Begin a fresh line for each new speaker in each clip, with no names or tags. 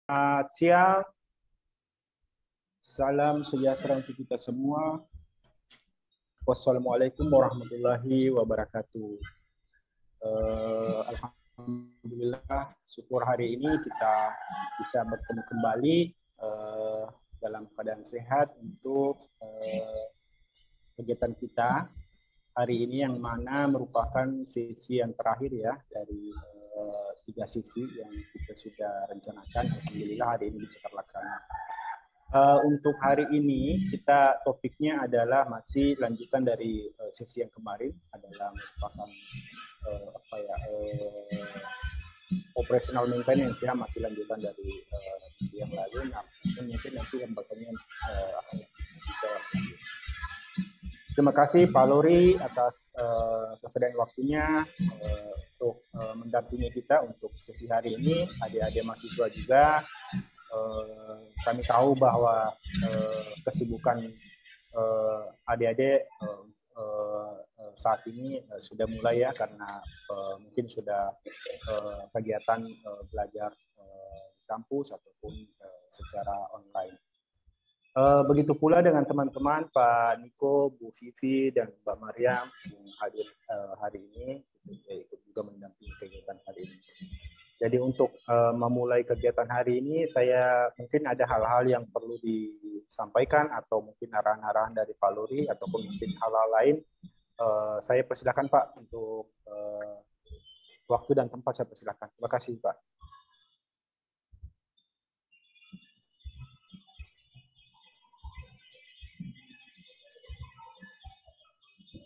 Selamat siang, salam sejahtera untuk kita semua. Wassalamualaikum warahmatullahi wabarakatuh. Alhamdulillah, syukur hari ini kita bisa bertemu kembali dalam keadaan sehat untuk kegiatan kita hari ini, yang mana merupakan sesi yang terakhir ya dari 3 sesi yang kita sudah rencanakan. Alhamdulillah hari ini bisa terlaksana. Untuk hari ini kita topiknya adalah masih lanjutan dari sesi yang kemarin, adalah merupakan operational maintenance ya, masih lanjutan dari yang lalu. Nah, mungkin nanti lembaganya akan dijawab. Terima kasih Pak Lori atas kesediaan waktunya untuk mendampingi kita untuk sesi hari ini. Adik-adik mahasiswa juga, kami tahu bahwa kesibukan adik-adik saat ini sudah mulai ya, karena mungkin sudah kegiatan belajar di kampus ataupun secara online. Begitu pula dengan teman-teman Pak Niko, Bu Vivi, dan Mbak Mariam yang hadir hari ini, ikut juga mendampingi kegiatan hari ini. Jadi untuk memulai kegiatan hari ini, saya mungkin ada hal-hal yang perlu disampaikan atau mungkin arahan-arahan dari Pak Luri ataupun mungkin hal-hal lain. Saya persilakan Pak untuk waktu dan tempat, saya persilakan. Terima kasih Pak.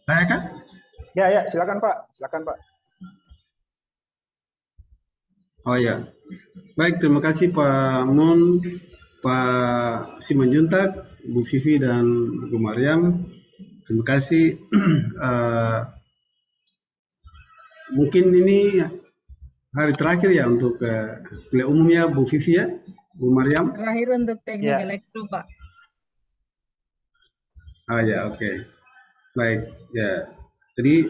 Saya kan?
Ya, silakan Pak. Silakan Pak.
Oh ya, baik, terima kasih Pak Mun, Pak Simanjuntak, Bu Vivi dan Bu Mariam. Terima kasih. Mungkin ini hari terakhir ya untuk kuliah umumnya Bu Vivi ya, Bu Mariam.
Terakhir untuk teknik elektro Pak.
Ah ya, oke. Baik, ya. Jadi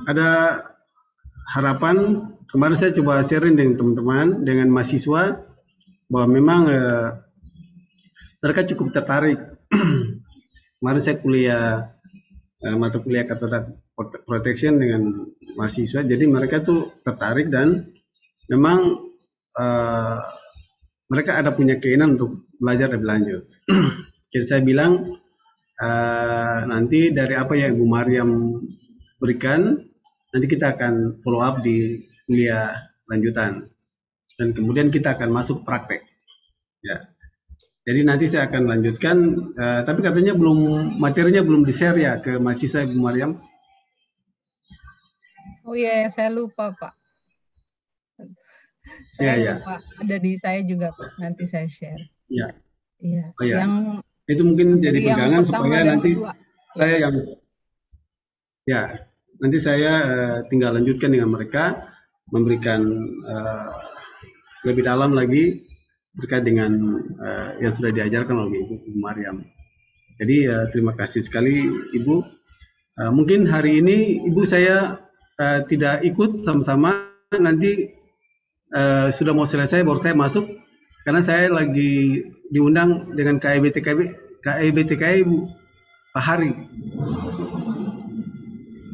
ada harapan, kemarin saya coba sharing dengan teman-teman, dengan mahasiswa, bahwa memang mereka cukup tertarik. Kemarin saya kuliah mata kuliah Cathode Protection dengan mahasiswa, jadi mereka tuh tertarik dan memang mereka ada punya keinginan untuk belajar lebih lanjut. Jadi saya bilang nanti dari apa yang Bu Mariam berikan, nanti kita akan follow up di kuliah lanjutan dan kemudian kita akan masuk praktek ya. Jadi nanti saya akan lanjutkan, tapi katanya materinya belum di-share ya ke mahasiswa Bu Mariam.
Oh iya, saya lupa Pak. Saya lupa. Ada di saya juga Pak, nanti saya share.
Iya.
Iya.
Oh, ya.
Yang
itu mungkin jadi pegangan supaya nanti saya yang nanti saya tinggal lanjutkan dengan mereka, memberikan lebih dalam lagi terkait dengan yang sudah diajarkan oleh Ibu Mariam. Jadi terima kasih sekali Ibu. Mungkin hari ini Ibu saya tidak ikut sama-sama, nanti sudah mau selesai baru saya masuk, karena saya lagi diundang dengan KIBTKI Bu Pak Hari.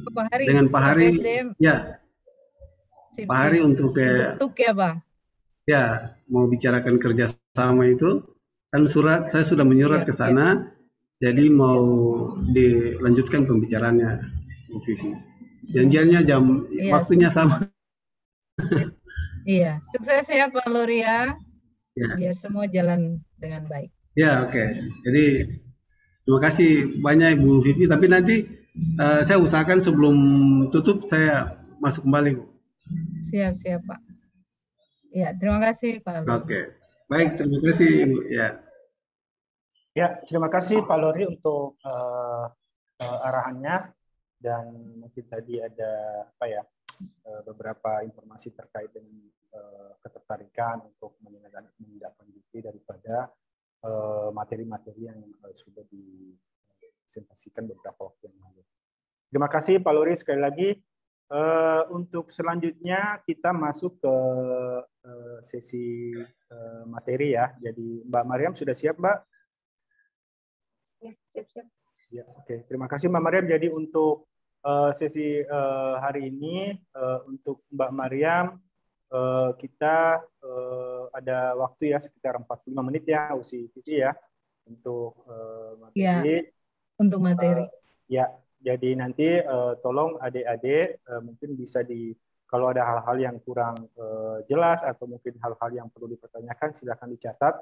Pak Hari.
Dengan Pak Hari, ya. Pak Hari untuk
ya Pak.
Ya, mau bicarakan kerjasama itu, kan saya sudah menyurat ke sana, jadi mau dilanjutkan pembicaraannya, Bu Vivi. Janjiannya waktunya sama.
Iya, sukses ya Pak Loria. Biar semua jalan dengan baik.
Ya, oke. Jadi terima kasih banyak Bu Vivi, tapi nanti saya usahakan sebelum tutup saya masuk kembali, Bu.
Siap Pak. Ya, terima kasih Pak Lori.
Oke, baik, terima kasih Ibu.
Ya, terima kasih Pak Lori untuk arahannya, dan mungkin tadi ada beberapa informasi terkait dengan ketertarikan untuk menindaklanjuti daripada materi-materi yang sudah dipresentasikan beberapa waktu yang lalu. Terima kasih Pak Lori sekali lagi. Untuk selanjutnya kita masuk ke sesi materi ya. Jadi Mbak Mariam sudah siap, Mbak?
Ya, siap-siap.
Ya, oke. Terima kasih Mbak Mariam. Jadi untuk sesi hari ini untuk Mbak Mariam kita ada waktu ya sekitar 45 menit ya usi TV ya untuk materi.
Ya, untuk materi.
Ya, jadi nanti tolong adik-adik mungkin bisa kalau ada hal-hal yang kurang jelas atau mungkin hal-hal yang perlu dipertanyakan silakan dicatat.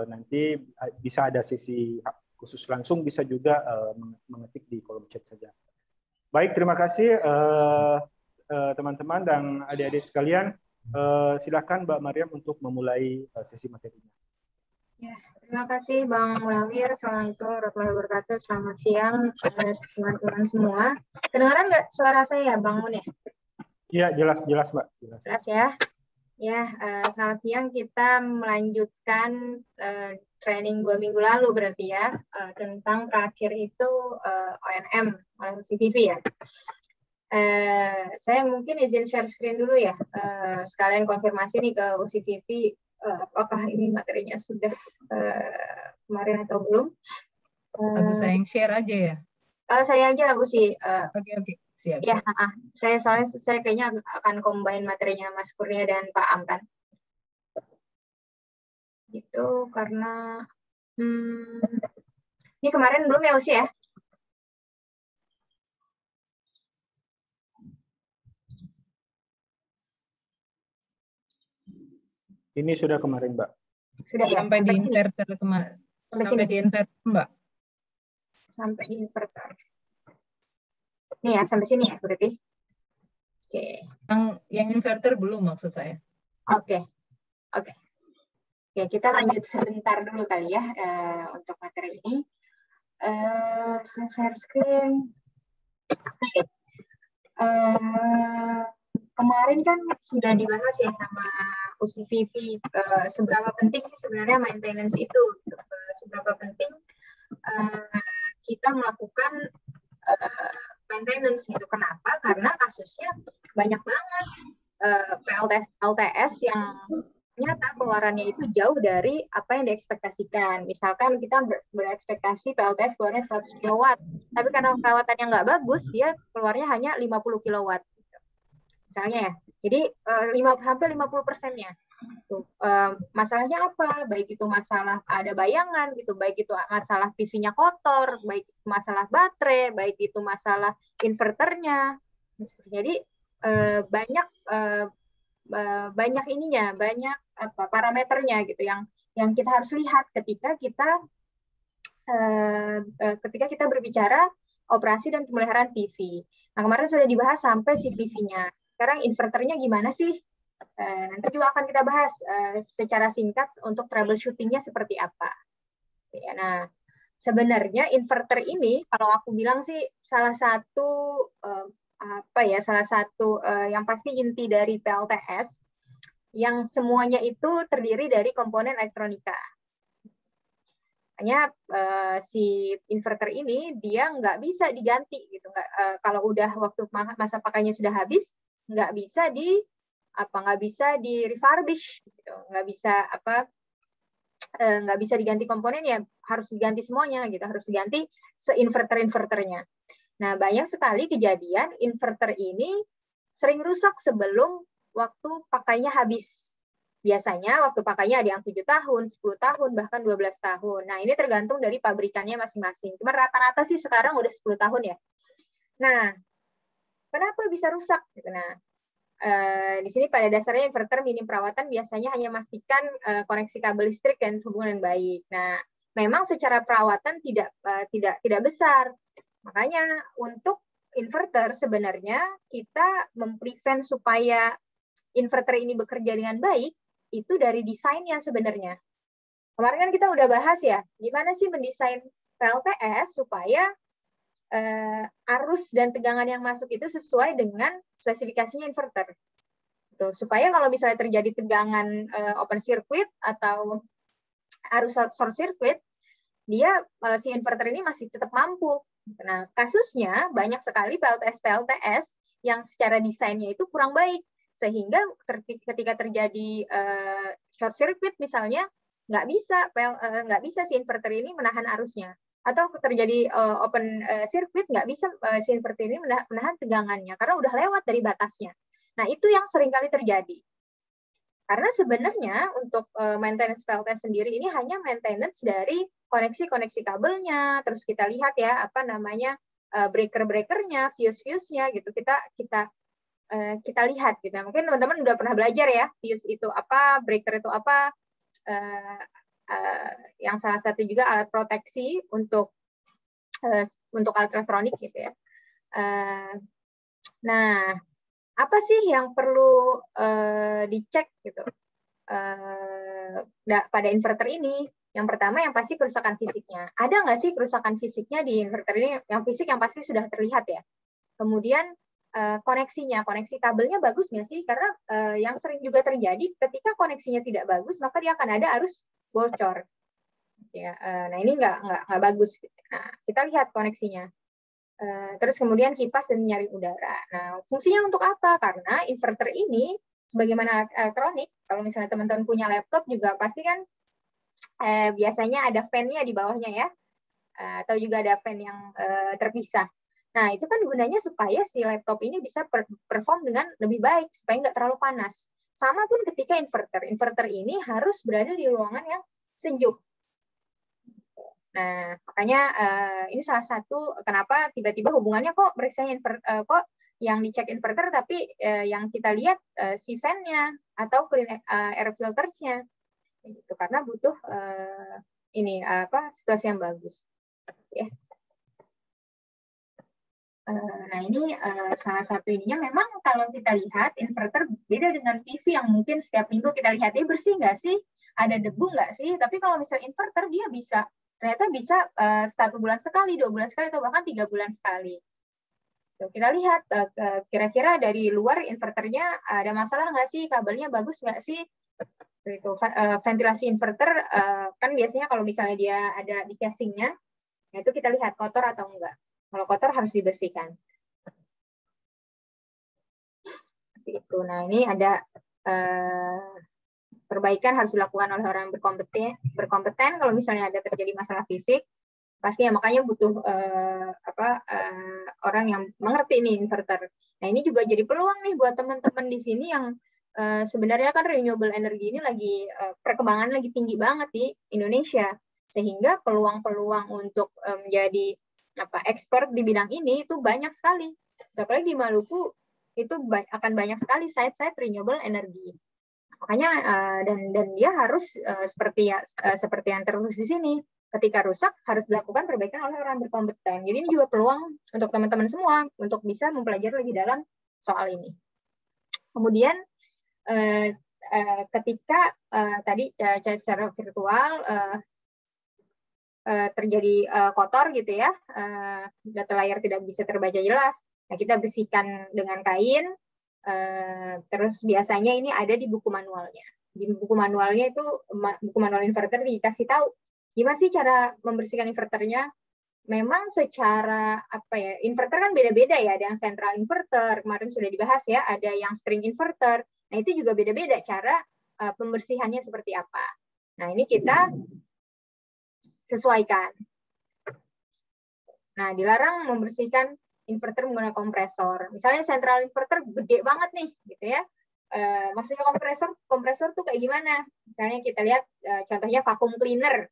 Nanti bisa ada sesi khusus langsung, bisa juga mengetik di kolom chat saja. Baik, terima kasih teman-teman dan adik-adik sekalian. Silakan Mbak Mariam untuk memulai sesi materinya.
Ya, terima kasih Bang Mulawir. Assalamualaikum warahmatullahi wabarakatuh. Selamat siang teman-teman semua. Kedengaran nggak suara saya, Bang Mun ya?
Iya, jelas Mbak.
Jelas ya. Ya, selamat siang. Kita melanjutkan training 2 minggu lalu berarti ya, tentang terakhir itu ONM oleh UCTV ya. Saya mungkin izin share screen dulu ya, sekalian konfirmasi nih ke UCTV apakah ini materinya sudah kemarin atau belum.
Atau saya yang share aja ya?
Saya aja Uci.
Oke, siap.
Ya, saya kayaknya akan combine materinya Mas Kurnia dan Pak Amran. Gitu karena ini kemarin belum ya Uci ya?
Ini sudah kemarin, Mbak.
Sudah ya?
Sampai di inverter kemarin. Sampai di inverter, Mbak.
Sampai di inverter. Nih ya, sampai sini ya berarti. Oke.
Yang inverter belum maksud saya.
Oke. Oke, kita lanjut sebentar dulu kali ya untuk materi ini. Saya share screen. Oke. Kemarin kan sudah dibahas ya sama UCTV seberapa penting sih sebenarnya maintenance itu, seberapa penting kita melakukan maintenance gitu. Kenapa? Karena kasusnya banyak banget PLTS yang ternyata pengeluarannya itu jauh dari apa yang diekspektasikan. Misalkan kita berekspektasi PLTS keluarnya 100 kW, tapi karena perawatannya nggak bagus, dia keluarnya hanya 50 kW. Misalnya ya, jadi hampir 50%-nya. Masalahnya apa? Baik itu masalah ada bayangan, gitu, baik itu masalah PV-nya kotor, baik itu masalah baterai, baik itu masalah inverternya. Jadi banyak ininya, banyak parameternya gitu yang kita harus lihat ketika kita berbicara operasi dan pemeliharaan PV. Nah, kemarin sudah dibahas sampai si PV-nya. Sekarang inverternya gimana sih? Nanti juga akan kita bahas secara singkat untuk troubleshooting-nya seperti apa. Ya, nah, sebenarnya inverter ini, kalau aku bilang sih salah satu yang pasti inti dari PLTS yang semuanya itu terdiri dari komponen elektronika. Hanya si inverter ini dia nggak bisa diganti gitu, kalau udah waktu masa pakainya sudah habis nggak bisa di refurbish gitu, nggak bisa diganti komponennya, harus diganti semuanya gitu, harus diganti se-inverternya. Nah, banyak sekali kejadian inverter ini sering rusak sebelum waktu pakainya habis. Biasanya waktu pakainya ada yang 7 tahun, 10 tahun, bahkan 12 tahun. Nah, ini tergantung dari pabrikannya masing-masing. Cuma rata-rata sih sekarang udah 10 tahun ya. Nah, kenapa bisa rusak? Nah, di sini pada dasarnya inverter minim perawatan biasanya hanya memastikan koneksi kabel listrik dan hubungan baik. Nah, memang secara perawatan tidak besar. Makanya untuk inverter sebenarnya kita memprevent supaya inverter ini bekerja dengan baik itu dari desainnya sebenarnya. Kemarin kan kita udah bahas ya, gimana sih mendesain PLTS supaya arus dan tegangan yang masuk itu sesuai dengan spesifikasinya inverter. Tuh, supaya kalau misalnya terjadi tegangan open circuit atau arus short circuit, si inverter ini masih tetap mampu. Nah, kasusnya banyak sekali PLTS yang secara desainnya itu kurang baik, sehingga ketika terjadi short circuit misalnya, nggak bisa si inverter ini menahan arusnya, atau terjadi open circuit, nggak bisa si inverter ini menahan tegangannya karena udah lewat dari batasnya. Nah, itu yang seringkali terjadi. Karena sebenarnya untuk maintenance PLT sendiri ini hanya maintenance dari koneksi-koneksi kabelnya, terus kita lihat ya apa namanya breaker-breakernya, fuse-fuse-nya gitu. Kita lihat gitu. Mungkin teman-teman udah pernah belajar ya, fuse itu apa, breaker itu apa. Yang salah satu juga alat proteksi untuk alat elektronik gitu ya. Nah, apa sih yang perlu dicek gitu pada inverter ini? Yang pertama yang pasti kerusakan fisiknya. Ada nggak sih kerusakan fisiknya di inverter ini? Yang fisik yang pasti sudah terlihat ya. Kemudian koneksinya, koneksi kabelnya bagus nggak sih? Karena yang sering juga terjadi ketika koneksinya tidak bagus, maka dia akan ada arus bocor. Ya, nah ini nggak bagus. Nah, kita lihat koneksinya. Terus kemudian kipas dan penyaring udara. Nah, fungsinya untuk apa? Karena inverter ini, sebagaimana elektronik, kalau misalnya teman-teman punya laptop juga pasti kan biasanya ada fan-nya di bawahnya ya, atau juga ada fan yang terpisah. Nah, itu kan gunanya supaya si laptop ini bisa perform dengan lebih baik, supaya nggak terlalu panas. Sama pun ketika inverter. Inverter ini harus berada di ruangan yang sejuk. Nah, makanya ini salah satu kenapa tiba-tiba hubungannya kok periksanya kok yang dicek inverter, tapi yang kita lihat si fan-nya atau air filters-nya. Gitu, karena butuh situasi yang bagus. Ya. Nah, ini salah satu ininya memang kalau kita lihat inverter beda dengan TV yang mungkin setiap minggu kita lihat dia bersih nggak sih, ada debu nggak sih, tapi kalau misalnya inverter dia ternyata bisa 1 bulan sekali, 2 bulan sekali, atau bahkan 3 bulan sekali. Kita lihat kira-kira dari luar inverternya ada masalah nggak sih, kabelnya bagus nggak sih, itu ventilasi inverter kan biasanya kalau misalnya dia ada di casingnya, nah itu kita lihat kotor atau enggak. Kalau kotor harus dibersihkan. Itu. Nah, ini ada perbaikan harus dilakukan oleh orang berkompeten. Kalau misalnya ada terjadi masalah fisik, pasti ya makanya butuh orang yang mengerti ini inverter. Nah, ini juga jadi peluang nih buat teman-teman di sini yang sebenarnya kan renewable energy ini lagi perkembangan lagi tinggi banget di Indonesia, sehingga peluang-peluang untuk menjadi expert di bidang ini itu banyak sekali. Apalagi di Maluku itu akan banyak sekali site-site renewable energy. Makanya dan dia harus seperti yang tertulis di sini. Ketika rusak harus dilakukan perbaikan oleh orang berkompeten. Jadi ini juga peluang untuk teman-teman semua untuk bisa mempelajari lebih dalam soal ini. Kemudian ketika tadi secara virtual terjadi kotor gitu ya, data layar tidak bisa terbaca jelas. Nah, kita bersihkan dengan kain, terus biasanya ini ada di buku manualnya. Di buku manualnya itu, buku manual inverter dikasih tahu gimana sih cara membersihkan inverternya. Memang secara inverter kan beda-beda ya, ada yang central inverter, kemarin sudah dibahas ya, ada yang string inverter. Nah, itu juga beda-beda cara pembersihannya seperti apa. Nah, ini kita sesuaikan. Nah, dilarang membersihkan inverter menggunakan kompresor. Misalnya central inverter gede banget nih, gitu ya. Maksudnya kompresor tuh kayak gimana? Misalnya kita lihat contohnya vacuum cleaner.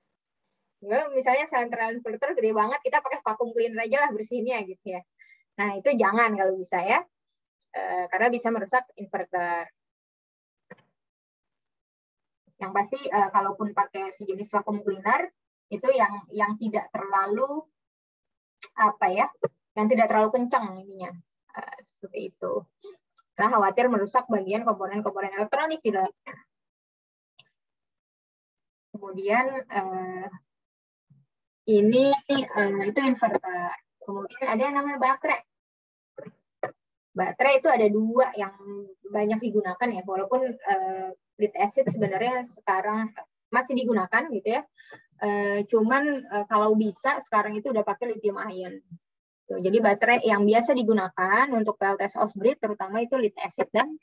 Misalnya central inverter gede banget, kita pakai vacuum cleaner aja lah bersihinnya gitu ya. Nah, itu jangan kalau bisa ya, karena bisa merusak inverter. Yang pasti kalaupun pakai sejenis vacuum cleaner itu yang tidak terlalu yang tidak terlalu kencang ininya, seperti itu. Karena khawatir merusak bagian komponen-komponen elektronik di dalamnya. Kemudian ini itu inverter. Kemudian ada yang namanya baterai. Baterai itu ada 2 yang banyak digunakan ya, walaupun lead acid sebenarnya sekarang masih digunakan gitu ya. Cuman kalau bisa sekarang itu udah pakai lithium ion. Jadi baterai yang biasa digunakan untuk PLTS off-grid terutama itu lead acid dan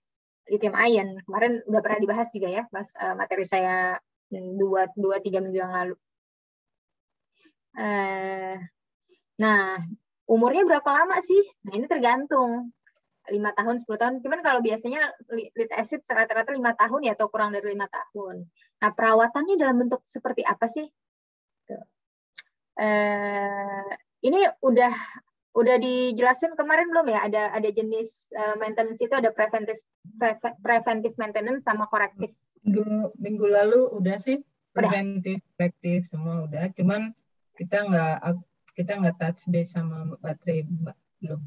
lithium ion. Kemarin udah pernah dibahas juga ya pas materi saya 2-3 minggu yang lalu. Nah, umurnya berapa lama sih? Nah, ini tergantung. 5 tahun, 10 tahun. Cuman kalau biasanya lead acid rata-rata 5 tahun ya, atau kurang dari 5 tahun. Nah, perawatannya dalam bentuk seperti apa sih? Ini udah dijelasin kemarin belum ya? Ada jenis maintenance itu, ada preventive maintenance sama korektif.
Minggu lalu udah sih, preventif, korektif semua udah. Cuman kita nggak touch base sama baterai, Mbak, belum.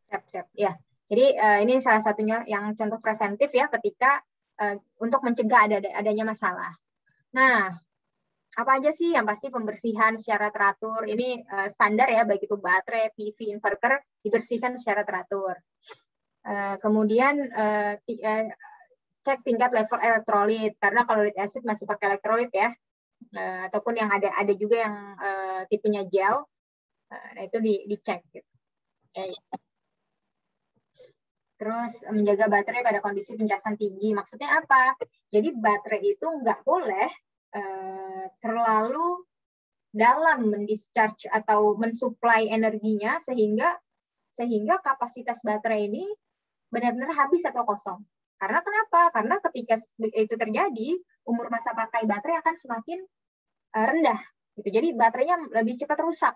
Siap. Ya. Jadi ini salah satunya yang contoh preventif ya, ketika untuk mencegah adanya masalah. Nah, apa aja sih? Yang pasti pembersihan secara teratur. Ini standar ya, baik itu baterai, PV, inverter, dibersihkan secara teratur. Kemudian cek tingkat level elektrolit, karena kalau lead acid masih pakai elektrolit ya, ataupun yang ada juga yang tipenya gel, nah itu dicek. Gitu. Terus menjaga baterai pada kondisi pencasan tinggi. Maksudnya apa? Jadi baterai itu nggak boleh terlalu dalam mendischarge atau mensuplai energinya sehingga kapasitas baterai ini benar-benar habis atau kosong. Karena kenapa? Karena ketika itu terjadi, umur masa pakai baterai akan semakin rendah. Gitu. Jadi baterainya lebih cepat rusak.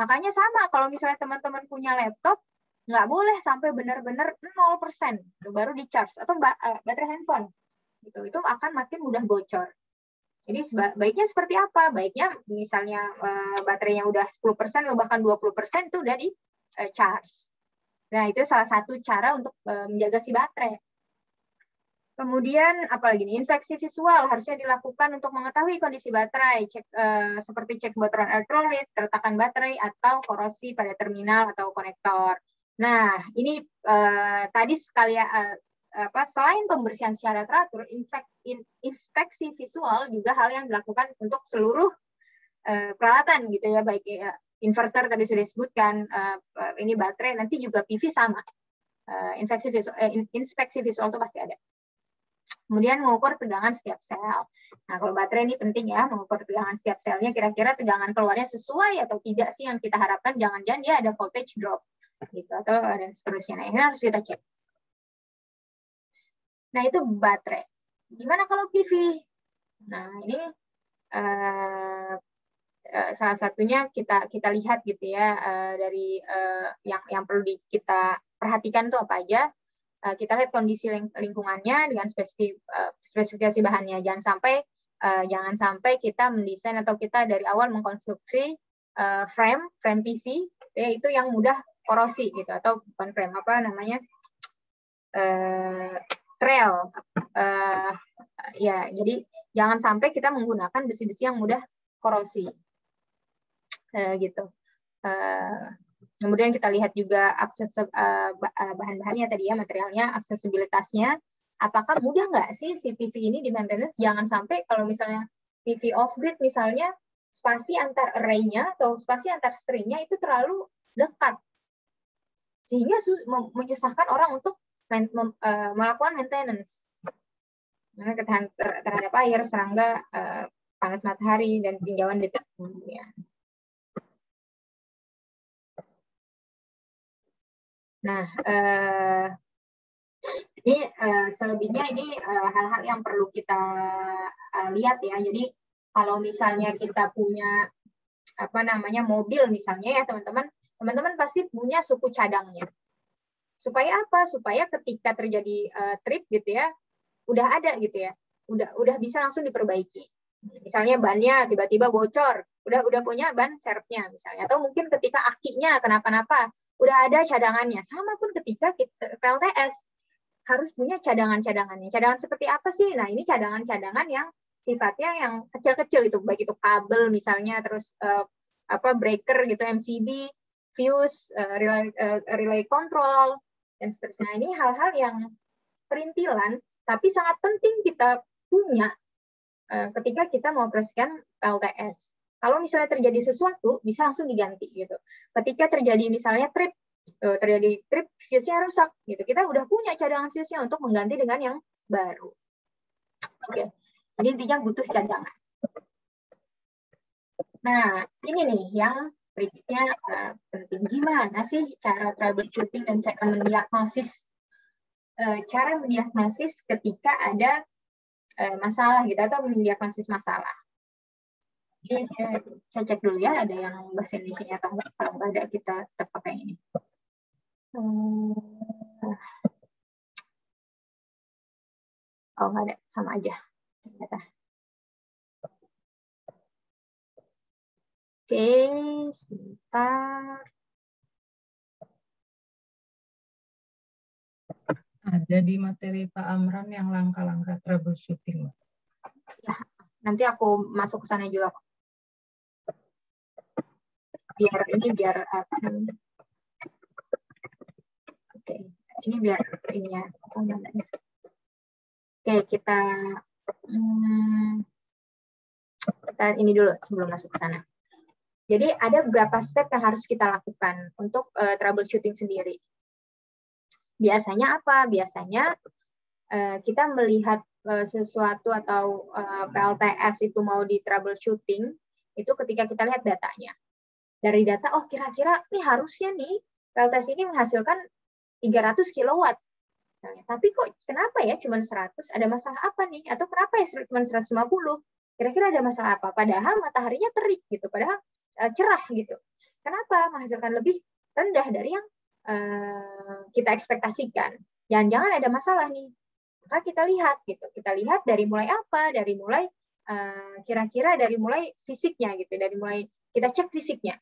Makanya sama, kalau misalnya teman-teman punya laptop, nggak boleh sampai benar-benar 0% baru di charge, atau baterai handphone gitu, itu akan makin mudah bocor. Jadi baiknya seperti apa? Baiknya misalnya baterainya udah 10%, bahkan 20% itu udah di charge. Nah, itu salah satu cara untuk menjaga si baterai. Kemudian apalagi nih, inspeksi visual harusnya dilakukan untuk mengetahui kondisi baterai, seperti cek bocoran elektrolit, keretakan baterai, atau korosi pada terminal atau konektor. Nah, ini tadi selain pembersihan secara teratur, inspeksi visual juga hal yang dilakukan untuk seluruh peralatan gitu ya, baik inverter tadi sudah disebutkan, ini baterai, nanti juga PV sama. Inspeksi visual itu pasti ada. Kemudian mengukur tegangan setiap sel. Nah, kalau baterai ini penting ya, mengukur tegangan setiap selnya, kira-kira tegangan keluarnya sesuai atau tidak sih yang kita harapkan, jangan-jangan dia ada voltage drop gitu, atau dan seterusnya. Nah, ini harus kita cek. Nah, itu baterai. Gimana kalau PV? Nah, ini salah satunya kita lihat gitu ya, dari yang perlu kita perhatikan itu apa aja. Kita lihat kondisi lingkungannya dengan spesifikasi bahannya. Jangan sampai kita mendesain atau kita dari awal mengkonstruksi frame PV ya, itu yang mudah korosi gitu, atau bukan frame, apa namanya, trail ya. Jadi jangan sampai kita menggunakan besi-besi yang mudah korosi gitu. Kemudian kita lihat juga akses bahan-bahannya tadi ya, materialnya, aksesibilitasnya. Apakah mudah nggak sih si PV ini di maintenance? Jangan sampai kalau misalnya PV off-grid misalnya, spasi antar array-nya atau spasi antar string-nya itu terlalu dekat. Sehingga menyusahkan orang untuk melakukan maintenance. Nah, ketahanan terhadap air, serangga, panas matahari, dan tinjauan detik kemudian. Nah, ini selebihnya ini hal-hal yang perlu kita lihat ya. Jadi kalau misalnya kita punya mobil misalnya ya, teman-teman pasti punya suku cadangnya. Supaya apa? Supaya ketika terjadi trip gitu ya, udah ada gitu ya, udah bisa langsung diperbaiki. Misalnya bannya tiba-tiba bocor, udah punya ban serepnya misalnya, atau mungkin ketika akinya kenapa-napa, udah ada cadangannya. Sama pun ketika kita PLTS harus punya cadangan-cadangannya. Cadangan seperti apa sih? Nah, ini cadangan-cadangan yang sifatnya yang kecil-kecil itu, baik itu kabel misalnya, terus breaker gitu, MCB, fuse, relay control, dan seterusnya. Ini hal-hal yang perintilan, tapi sangat penting kita punya ketika kita mengoperasikan PLTS. Kalau misalnya terjadi sesuatu, bisa langsung diganti gitu. Ketika terjadi misalnya trip, fuse-nya rusak gitu. Kita udah punya cadangan fuse-nya untuk mengganti dengan yang baru. Oke. Jadi intinya butuh cadangan. Nah, ini nih yang berikutnya penting. Gimana sih cara troubleshooting dan cara mendiagnosis ketika ada masalah gitu, atau mendiagnosis masalah. Ini saya cek dulu ya, ada yang bahasa Indonesia atau enggak. Kalau nggak ada, kita pakai ini. Oh, nggak ada, sama aja ternyata. Oke, sebentar.
Ada di materi Pak Amran yang langkah-langkah troubleshooting.
Ya, nanti aku masuk ke sana juga. Biar apa namanya? Oke, ini biar ini ya. Oke, kita ini dulu sebelum masuk ke sana. Jadi ada beberapa step yang harus kita lakukan untuk troubleshooting sendiri. Biasanya apa? Biasanya kita melihat sesuatu atau PLTS itu mau di troubleshooting itu ketika kita lihat datanya. Dari data, oh kira-kira nih harusnya nih PLTS ini menghasilkan 300 kilowatt. Tapi kok kenapa ya cuma 100? Ada masalah apa nih? Atau kenapa ya cuma 150? Kira-kira ada masalah apa? Padahal mataharinya terik gitu, padahal cerah gitu. Kenapa menghasilkan lebih rendah dari yang kita ekspektasikan? Jangan-jangan ada masalah nih. Maka kita lihat gitu. Kita lihat dari mulai apa? Dari mulai kira-kira dari mulai fisiknya gitu. Dari mulai kita cek fisiknya.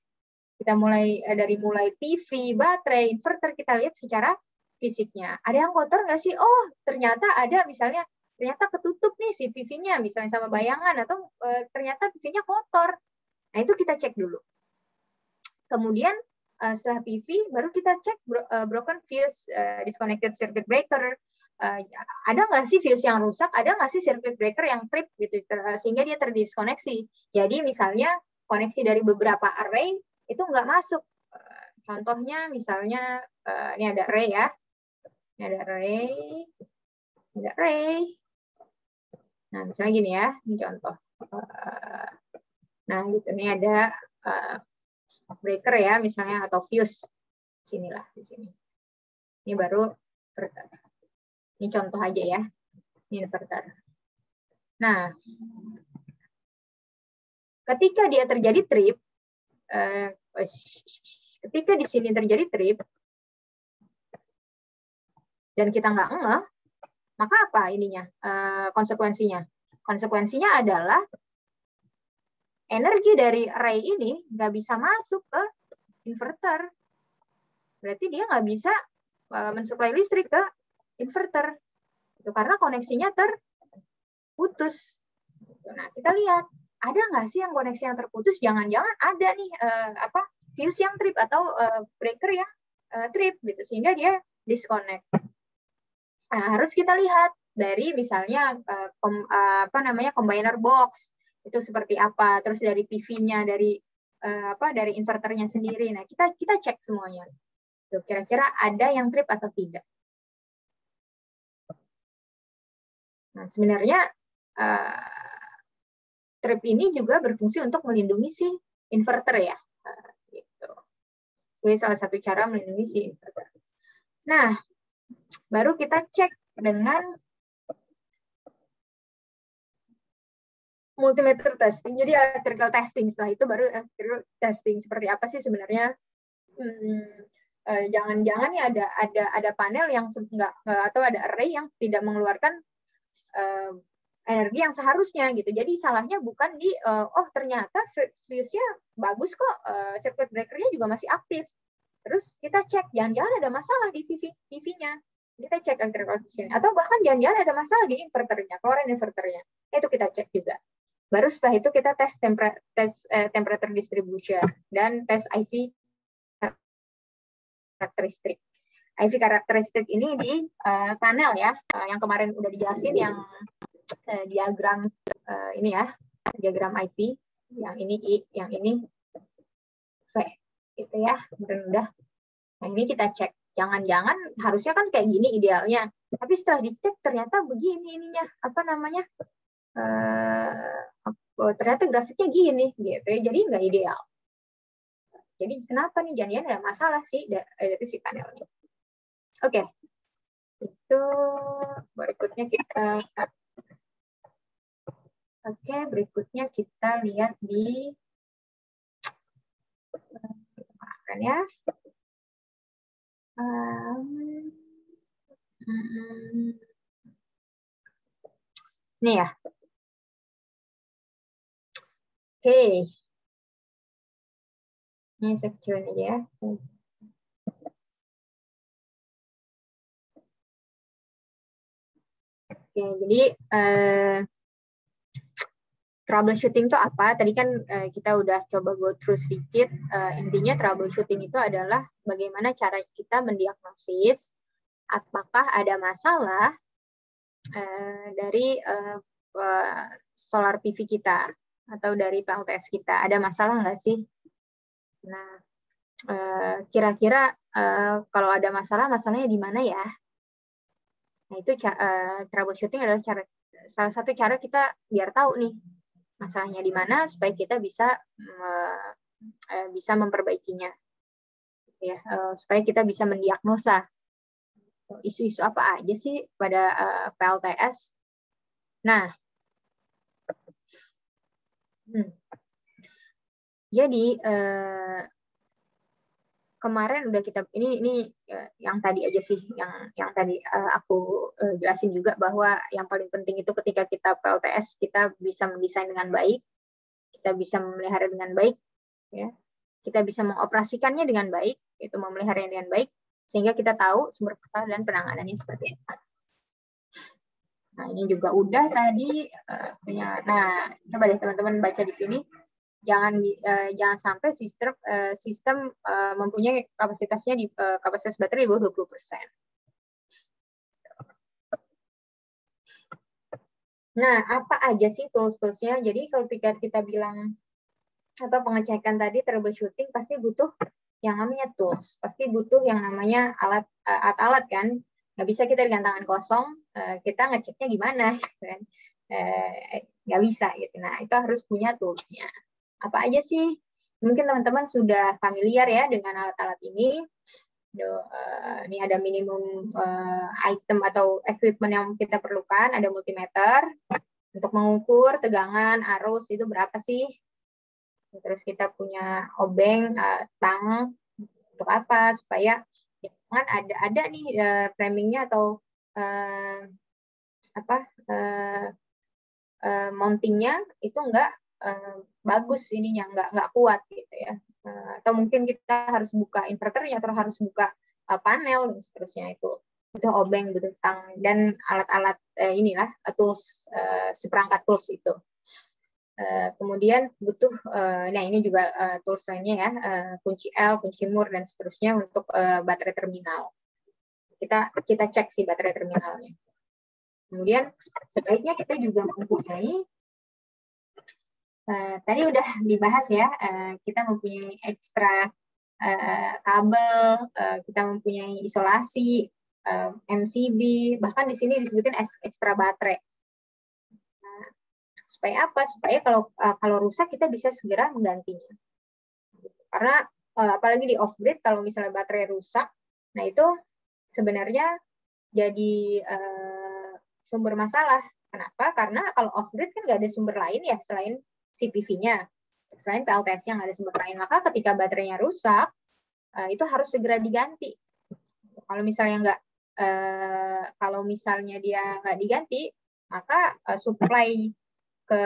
Kita mulai dari mulai PV, baterai, inverter, kita lihat secara fisiknya. Ada yang kotor nggak sih? Oh, ternyata ada, misalnya ternyata ketutup nih si PV-nya, misalnya sama bayangan, atau ternyata PV-nya kotor. Nah, itu kita cek dulu. Kemudian setelah PV, baru kita cek broken fuse, disconnected circuit breaker. Ada nggak sih fuse yang rusak? Ada nggak sih circuit breaker yang trip gitu, sehingga dia terdiskoneksi. Jadi misalnya koneksi dari beberapa array itu nggak masuk. Contohnya misalnya ini ada array ya. Ini ada array. Nah, misalnya gini ya, ini contoh. Nah, gitu, ini ada breaker ya, misalnya, atau fuse. Sinilah, di sini. Ini baru inverter. Ini contoh aja ya, ini inverter. Nah, ketika dia terjadi trip, ketika di sini terjadi trip, dan kita nggak ngeh, maka apa ininya konsekuensinya? Konsekuensinya adalah energi dari array ini nggak bisa masuk ke inverter. Berarti dia nggak bisa mensuplai listrik ke inverter. Itu karena koneksinya terputus. Nah, kita lihat, ada nggak sih yang koneksi yang terputus? Jangan-jangan ada nih fuse yang trip atau breaker yang trip gitu, sehingga dia disconnect. Nah, harus kita lihat dari misalnya combiner box itu seperti apa, terus dari PV-nya, dari inverternya sendiri. Nah, kita cek semuanya. Tuh, kira-kira ada yang trip atau tidak. Nah, sebenarnya trip ini juga berfungsi untuk melindungi si inverter ya. Gitu. Jadi salah satu cara melindungi si inverter. Nah, baru kita cek dengan multimeter testing. Jadi electrical testing. Setelah itu baru electrical testing. Seperti apa sih sebenarnya? Jangan-jangan ya ada panel yang enggak, atau ada array yang tidak mengeluarkan energi yang seharusnya gitu. Jadi salahnya bukan di ternyata fuse-nya bagus kok, circuit breaker-nya juga masih aktif. Terus kita cek, jangan-jangan ada masalah di PV-nya. Kita cek electrical testing. Atau bahkan jangan-jangan ada masalah di inverternya, keluaran inverternya. Itu kita cek juga. Baru setelah itu kita tes temperature distribution dan tes IV karakteristik. IV karakteristik ini di panel ya, yang kemarin udah dijelasin, yang diagram ini ya, diagram IP. yang ini I, yang ini V, gitu ya. Dan udah. Nah, ini kita cek. Jangan-jangan harusnya kan kayak gini idealnya. Tapi setelah dicek ternyata begini ininya, apa namanya? Ternyata grafiknya gini, gitu ya. Jadi nggak ideal. Jadi kenapa nih? Jangan-jangan ada masalah sih dari si panelnya. Oke. Itu berikutnya kita. Oke, berikutnya kita lihat di ya. Nih ya. Oke. Ini saya kecilin aja ya. Oke, jadi troubleshooting itu apa? Tadi kan kita udah coba go through sedikit. Intinya troubleshooting itu adalah bagaimana cara kita mendiagnosis apakah ada masalah dari solar PV kita atau dari PLTS kita. Ada masalah nggak sih? Nah, kira-kira kalau ada masalah, masalahnya di mana ya? Nah, itu troubleshooting adalah salah satu cara kita biar tahu nih masalahnya di mana supaya kita bisa memperbaikinya, ya, supaya kita bisa mendiagnosa isu-isu apa aja sih pada PLTS. Nah, jadi kemarin udah kita ini yang tadi aja sih yang tadi aku jelasin juga bahwa yang paling penting itu ketika kita PLTS kita bisa mendesain dengan baik, kita bisa memelihara dengan baik, ya, kita bisa mengoperasikannya dengan baik, itu memeliharanya dengan baik sehingga kita tahu sumber masalah dan penanganannya seperti apa. Nah, ini juga udah tadi nah, coba deh teman-teman baca di sini. Jangan sampai sistem mempunyai kapasitasnya di kapasitas baterai di bawah 20%. Nah, apa aja sih tools-toolsnya? Jadi kalau kita bilang apa pengecekan tadi troubleshooting pasti butuh yang namanya tools, pasti butuh yang namanya alat-alat kan. Nggak bisa kita dengan tangan kosong kita ngeceknya gimana, kan? Nggak bisa gitu. Nah, itu harus punya toolsnya. Apa aja sih? Mungkin teman-teman sudah familiar ya dengan alat-alat ini. Ini ada minimum item atau equipment yang kita perlukan. Ada multimeter untuk mengukur tegangan, arus itu berapa sih. Terus kita punya obeng, tang untuk apa? Supaya jangan ada nih framingnya atau mountingnya itu enggak bagus ininya, nggak kuat gitu ya. Atau mungkin kita harus buka inverternya atau harus buka panel dan seterusnya. Itu butuh obeng, butuh tang dan alat-alat inilah tools, seperangkat tools itu. Kemudian butuh nah ini juga tools lainnya ya, kunci L, kunci Moore dan seterusnya untuk baterai terminal. Kita cek si baterai terminalnya. Kemudian sebaiknya kita juga mempunyai tadi udah dibahas ya, kita mempunyai ekstra kabel, kita mempunyai isolasi, MCB, bahkan di sini disebutin ekstra baterai. Nah, supaya apa? Supaya kalau rusak kita bisa segera menggantinya. Karena apalagi di off grid kalau misalnya baterai rusak, nah itu sebenarnya jadi sumber masalah. Kenapa? Karena kalau off grid kan nggak ada sumber lain ya selain CPV-nya, selain PLTS-nya nggak ada sumber lain, maka ketika baterainya rusak, itu harus segera diganti. Kalau misalnya dia nggak diganti, maka supply ke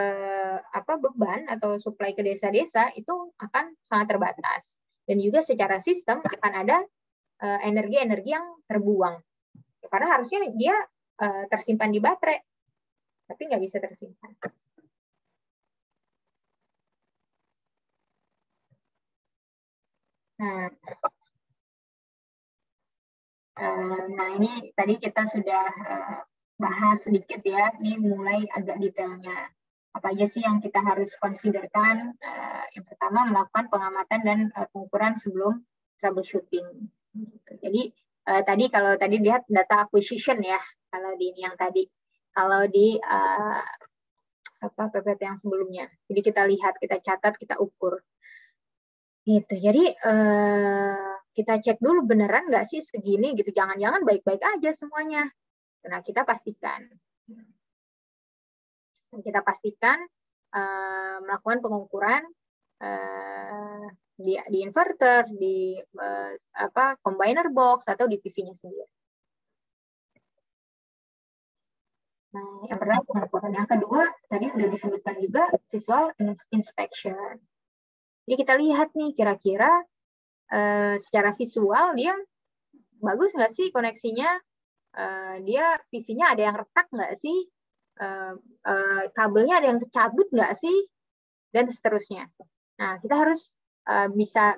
beban atau supply ke desa-desa itu akan sangat terbatas, dan juga secara sistem akan ada energi-energi yang terbuang, karena harusnya dia tersimpan di baterai, tapi nggak bisa tersimpan. Nah, ini tadi kita sudah bahas sedikit ya, ini mulai agak detailnya. Apa aja sih yang kita harus considerkan? Yang pertama, melakukan pengamatan dan pengukuran sebelum troubleshooting. Jadi kalau tadi lihat data acquisition ya, kalau di ini yang tadi, kalau di PPT yang sebelumnya. Jadi kita lihat, kita catat, kita ukur. Gitu. Jadi kita cek dulu beneran nggak sih segini gitu. Jangan-jangan baik-baik aja semuanya. Nah, kita pastikan. Kita pastikan melakukan pengukuran di inverter, di combiner box atau di PV-nya sendiri. Nah, yang pertama pengukuran. Yang kedua tadi sudah disebutkan juga visual inspection. Jadi kita lihat nih kira-kira secara visual dia bagus nggak sih koneksinya? Dia PV-nya ada yang retak nggak sih? Kabelnya ada yang tercabut nggak sih? Dan seterusnya. Nah, kita harus bisa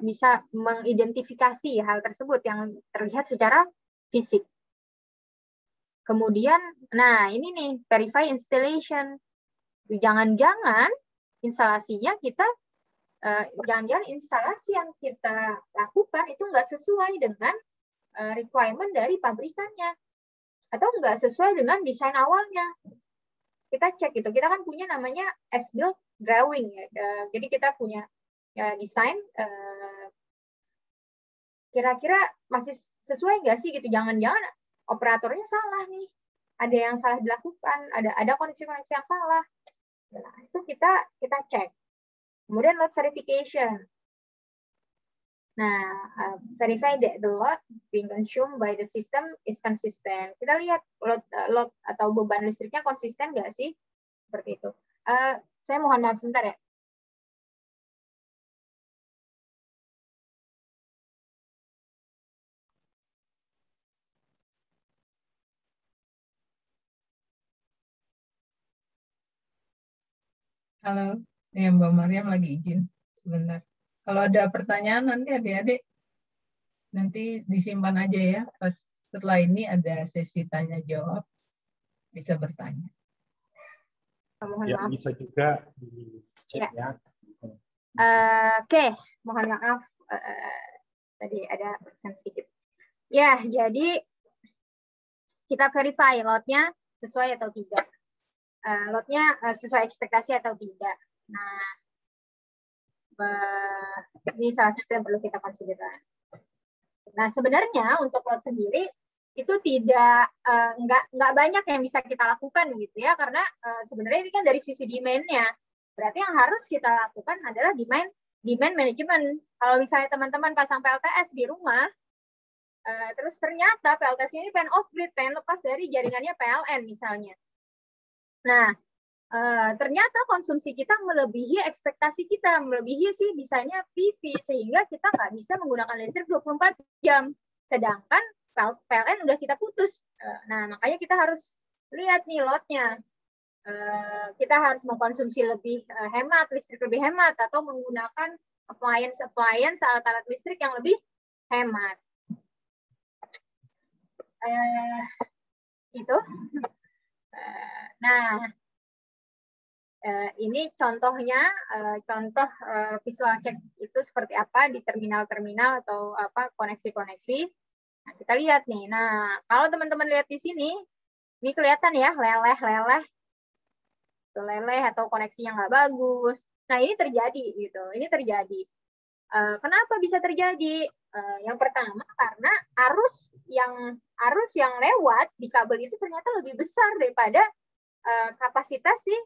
mengidentifikasi hal tersebut yang terlihat secara fisik. Kemudian, nah ini nih, verify installation. Jangan-jangan instalasinya jangan-jangan instalasi yang kita lakukan itu nggak sesuai dengan requirement dari pabrikannya. Atau nggak sesuai dengan desain awalnya. Kita cek itu. Kita kan punya namanya as-built drawing. Ya. Jadi kita punya desain, kira-kira masih sesuai nggak sih gitu. Jangan-jangan operatornya salah nih. Ada yang salah dilakukan, ada koneksi-koneksi yang salah. Nah, itu kita cek. Kemudian load verification. Nah, verify that the load being consumed by the system is consistent. Kita lihat load atau beban listriknya konsisten nggak sih? Seperti itu. Saya mohon maaf sebentar ya.
Halo, ya Mbak Mariam lagi izin sebentar. Kalau ada pertanyaan nanti adik-adik nanti disimpan aja ya. Pas setelah ini ada sesi tanya jawab, bisa bertanya.
Ya, bisa juga dicek ya.
Oke, mohon maaf tadi ada persen sedikit. Ya, jadi kita verify load-nya sesuai atau tidak. Load-nya sesuai ekspektasi atau tidak. Nah, ini salah satu yang perlu kita konsiderkan. Nah, sebenarnya untuk load sendiri itu nggak banyak yang bisa kita lakukan gitu ya, karena sebenarnya ini kan dari sisi demand-nya. Berarti yang harus kita lakukan adalah demand management. Kalau misalnya teman-teman pasang PLTS di rumah, terus ternyata PLTS ini pengen off-grid, pengen lepas dari jaringannya PLN misalnya. Nah, ternyata konsumsi kita melebihi ekspektasi kita, melebihi sih bisanya PV, sehingga kita nggak bisa menggunakan listrik 24 jam. Sedangkan PLN udah kita putus. Nah, makanya kita harus lihat nih load-nya. Kita harus mengkonsumsi lebih hemat, listrik lebih hemat, atau menggunakan appliance alat-alat listrik yang lebih hemat. Itu. Nah, ini contohnya, contoh visual check itu seperti apa di terminal-terminal atau koneksi-koneksi. Nah, kita lihat nih. Nah, kalau teman-teman lihat di sini, ini kelihatan ya leleh atau koneksinya nggak bagus. Nah, ini terjadi gitu. Ini terjadi. Kenapa bisa terjadi? Yang pertama karena arus yang lewat di kabel itu ternyata lebih besar daripada kapasitas sih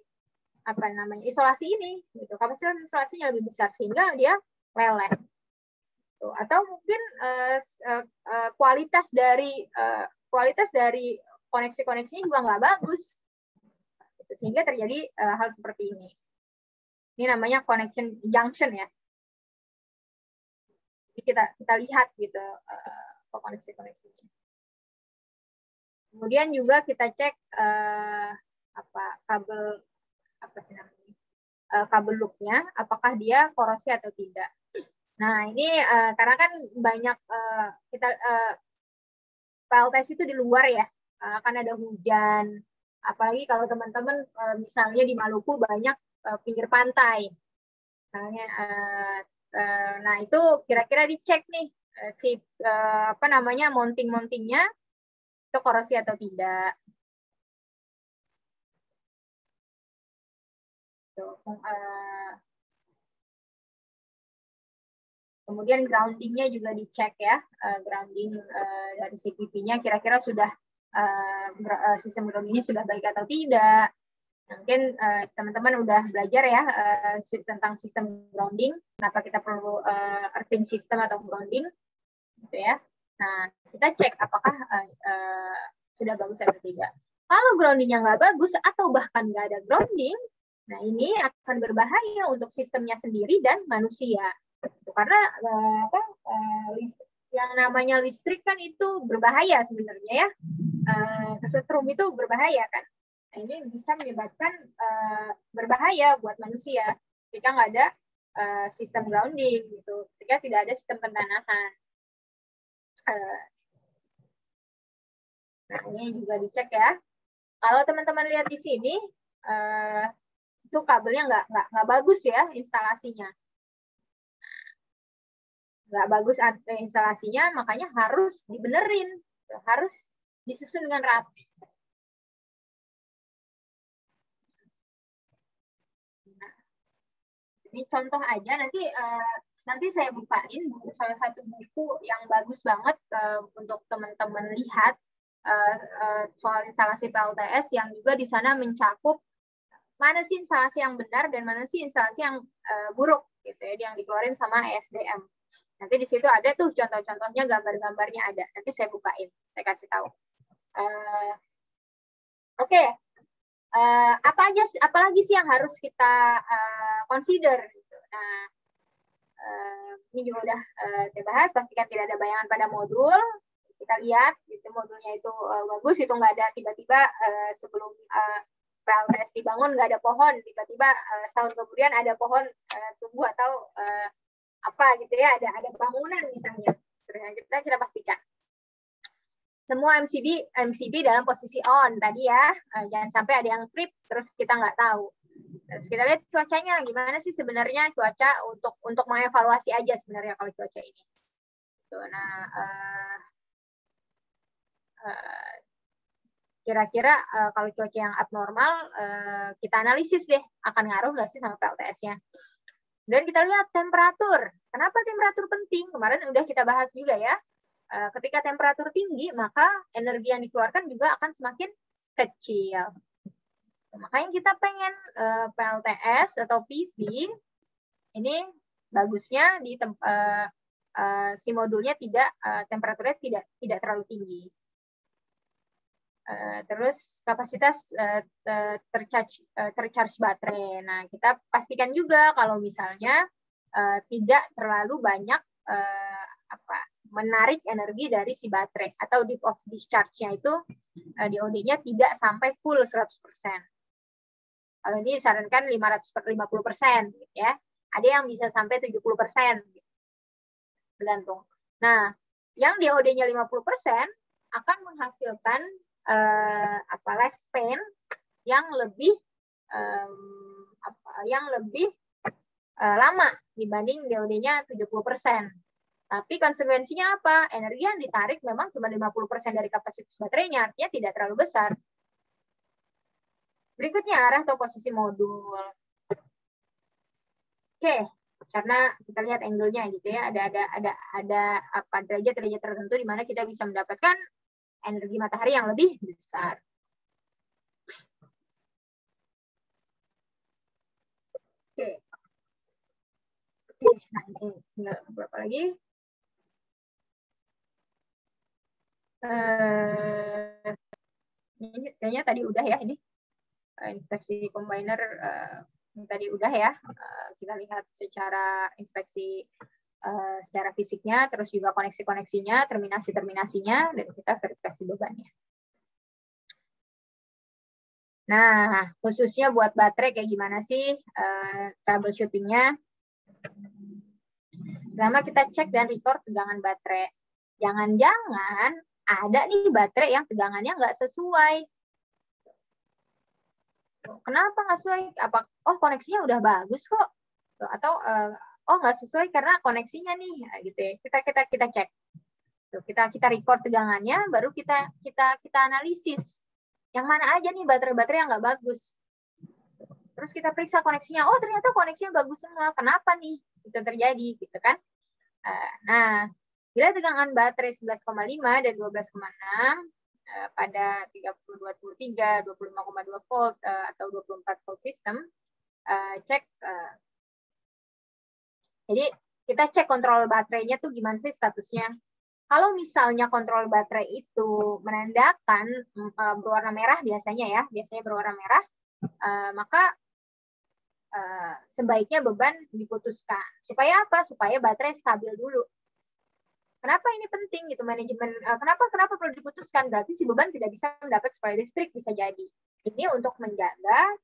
isolasi ini. Gitu. Kapasitas isolasinya lebih besar sehingga dia leleh. Atau mungkin kualitas dari koneksi-koneksinya juga nggak bagus. Sehingga terjadi hal seperti ini. Ini namanya connection junction ya. Jadi kita lihat gitu koneksi-koneksinya. Kemudian juga kita cek kabel loopnya, apakah dia korosi atau tidak. Nah ini karena kan banyak PLTS itu di luar ya, akan ada hujan. Apalagi kalau teman-teman misalnya di Maluku banyak pinggir pantai. Misalnya, nah itu kira-kira dicek nih apa namanya mounting-mountingnya itu korosi atau tidak. Kemudian groundingnya juga dicek ya, grounding dari CPP-nya kira-kira sudah sistem groundingnya sudah baik atau tidak. Mungkin teman-teman udah belajar ya tentang sistem grounding, kenapa kita perlu earthing system atau grounding, gitu ya. Nah, kita cek apakah sudah bagus atau tidak. Kalau groundingnya nggak bagus atau bahkan nggak ada grounding, nah ini akan berbahaya untuk sistemnya sendiri dan manusia. Karena yang namanya listrik kan itu berbahaya sebenarnya ya. Kesetrum itu berbahaya kan. Nah, ini bisa menyebabkan berbahaya buat manusia ketika nggak ada sistem grounding gitu, ketika tidak ada sistem pentanahan. Nah, ini juga dicek ya. Kalau teman-teman lihat di sini, itu kabelnya nggak bagus ya instalasinya. Nggak bagus instalasinya, makanya harus dibenerin, harus disusun dengan rapi. Nah, ini contoh aja, nanti saya bukain salah satu buku yang bagus banget untuk teman-teman lihat soal instalasi PLTS yang juga di sana mencakup mana sih instalasi yang benar dan mana sih instalasi yang buruk gitu ya, yang dikeluarin sama ESDM. Nanti di situ ada tuh contoh-contohnya, gambar-gambarnya ada. Nanti saya bukain, saya kasih tahu. Oke. Apalagi sih yang harus kita consider? Gitu. Nah, ini juga udah saya bahas. Pastikan tidak ada bayangan pada modul. Kita lihat, gitu, modulnya itu bagus. Itu nggak ada tiba-tiba sebelum PLTS dibangun nggak ada pohon. Tiba-tiba setahun kemudian ada pohon tumbuh atau apa gitu ya, ada bangunan misalnya. Kita pastikan. Semua MCB dalam posisi on tadi ya, jangan sampai ada yang trip terus kita nggak tahu. Terus kita lihat cuacanya gimana sih sebenarnya, cuaca untuk mengevaluasi aja sebenarnya kalau cuaca ini. Nah, kira-kira kalau cuaca yang abnormal kita analisis deh akan ngaruh nggak sih sama PLTS-nya. Dan kita lihat temperatur. Kenapa temperatur penting? Kemarin udah kita bahas juga ya. Ketika temperatur tinggi, maka energi yang dikeluarkan juga akan semakin kecil. Makanya kita pengen PLTS atau PV ini bagusnya di si modulnya tidak temperaturnya tidak terlalu tinggi. Terus kapasitas tercharge baterai. Nah, kita pastikan juga kalau misalnya tidak terlalu banyak menarik energi dari si baterai, atau deep of discharge-nya itu DOD-nya tidak sampai full 100%. Kalau ini disarankan 550%, gitu ya. Ada yang bisa sampai 70%, tergantung. Nah, yang DOD-nya 50% akan menghasilkan lifespan yang lebih lama dibanding DOD-nya 70%. Tapi konsekuensinya apa? Energi yang ditarik memang cuma 50% dari kapasitas baterainya, artinya tidak terlalu besar. Berikutnya arah atau posisi modul. Oke, karena kita lihat angle-nya gitu ya, ada derajat tertentu di mana kita bisa mendapatkan energi matahari yang lebih besar. Oke. Nah, ini tinggal berapa lagi? Ini kayaknya tadi udah ya ini. Inspeksi combiner ini tadi udah ya. Kita lihat secara inspeksi secara fisiknya, terus juga koneksi-koneksinya, terminasi-terminasinya, dan kita verifikasi bebannya. Nah, khususnya buat baterai kayak gimana sih troubleshooting-nya? Pertama kita cek dan record tegangan baterai. Jangan-jangan ada nih baterai yang tegangannya nggak sesuai. Kenapa nggak sesuai? Oh koneksinya udah bagus kok. Atau oh nggak sesuai karena koneksinya nih, nah, gitu ya. Kita cek. Kita record tegangannya, baru kita analisis. Yang mana aja nih baterai-baterai yang nggak bagus. Terus kita periksa koneksinya. Oh ternyata koneksinya bagus semua. Kenapa nih itu terjadi, gitu kan? Nah, bila tegangan baterai 11,5 dan 12,6 pada 3023, 25,2 volt atau 24 volt sistem, cek. Jadi kita cek kontrol baterainya tuh gimana sih statusnya. Kalau misalnya kontrol baterai itu menandakan berwarna merah biasanya berwarna merah, maka sebaiknya beban diputuskan. Supaya apa? Supaya baterai stabil dulu. Kenapa ini penting gitu manajemen? Kenapa perlu diputuskan? Berarti si beban tidak bisa mendapat supply listrik, bisa jadi. Ini untuk menjaga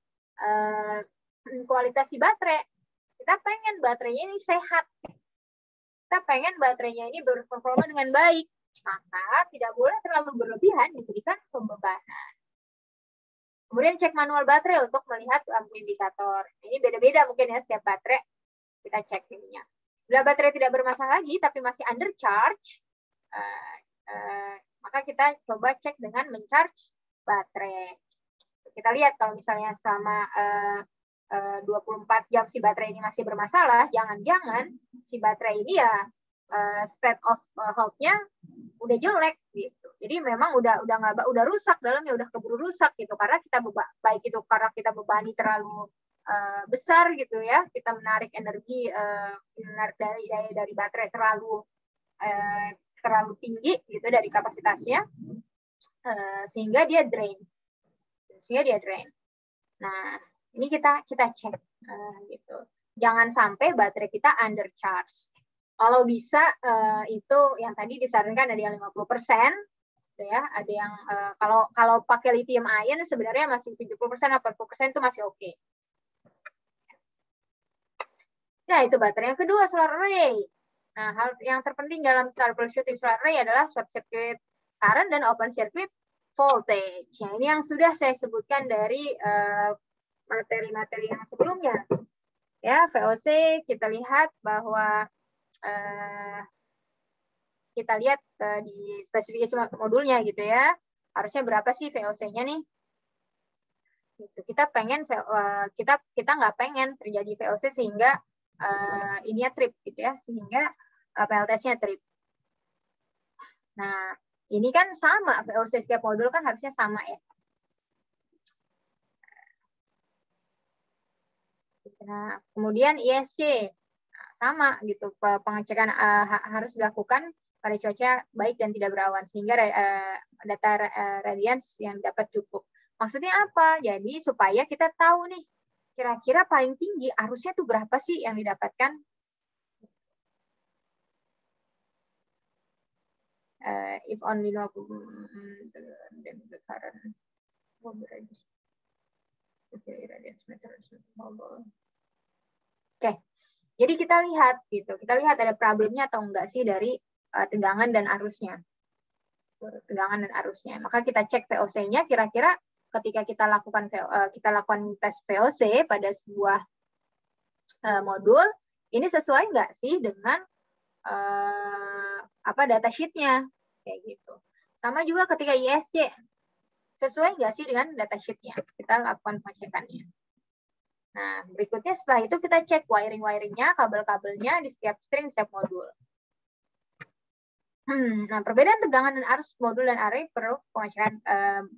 kualitas si baterai. Kita pengen baterainya ini sehat. Kita pengen baterainya ini berperforma dengan baik. Maka tidak boleh terlalu berlebihan diberikan pembebanan. Kemudian cek manual baterai untuk melihat lampu indikator. Ini beda-beda mungkin ya setiap baterai. Kita cek ininya. Bila baterai tidak bermasalah lagi tapi masih undercharge, maka kita coba cek dengan mencharge baterai. Kita lihat kalau misalnya selama 24 jam si baterai ini masih bermasalah, jangan-jangan si baterai ini ya state of health-nya udah jelek gitu. Jadi memang udah rusak dalamnya, udah keburu rusak gitu karena karena kita bebani terlalu besar gitu ya, kita menarik energi dari baterai terlalu tinggi gitu dari kapasitasnya, sehingga dia drain. Nah, ini kita cek gitu. Jangan sampai baterai kita undercharge. Kalau bisa itu yang tadi disarankan ada yang 50%, gitu ya. Ada yang kalau pakai lithium ion sebenarnya masih 70%, 80% itu masih oke. Nah, itu baterai yang kedua, solar array. Nah, hal yang terpenting dalam troubleshooting solar array adalah short circuit current dan open circuit voltage. Nah, ini yang sudah saya sebutkan dari materi-materi yang sebelumnya. Ya, VOC kita lihat bahwa kita lihat di spesifikasi modulnya gitu ya. Harusnya berapa sih VOC-nya nih? Gitu. Kita nggak pengen terjadi VOC sehingga ininya trip gitu ya, sehingga PLTS-nya trip. Nah, ini kan sama VOC setiap modul kan harusnya sama ya. Nah, kemudian ISC sama gitu, pengecekan harus dilakukan pada cuaca baik dan tidak berawan sehingga data radiance yang dapat cukup. Maksudnya apa? Jadi supaya kita tahu nih kira-kira paling tinggi arusnya tuh berapa sih yang didapatkan. If only the current Oke. Jadi kita lihat gitu. Kita lihat ada problemnya atau enggak sih dari tegangan dan arusnya. Maka kita cek VOC-nya kira-kira ketika kita lakukan tes VOC pada sebuah modul, ini sesuai enggak sih dengan data sheet-nya kayak gitu. Sama juga ketika ISC. Sesuai enggak sih dengan data sheet-nya? Kita lakukan pengecekannya. Nah, berikutnya setelah itu kita cek wiring-wiringnya, kabel-kabelnya di setiap string, setiap modul. Nah, perbedaan tegangan dan arus modul dan array perlu pengecekan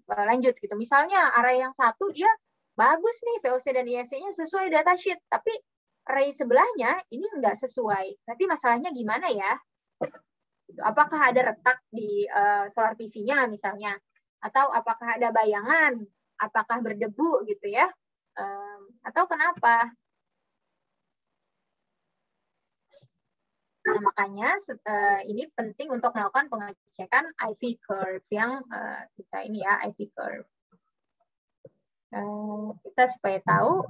lanjut gitu. Misalnya array yang satu dia bagus nih VOC dan ISC-nya sesuai data sheet, tapi array sebelahnya ini enggak sesuai. Berarti masalahnya gimana ya? Apakah ada retak di solar PV-nya misalnya? Atau apakah ada bayangan? Apakah berdebu gitu ya? Atau kenapa? Nah, makanya ini penting untuk melakukan pengecekan IV curve yang kita ini ya, IV curve. Kita supaya tahu,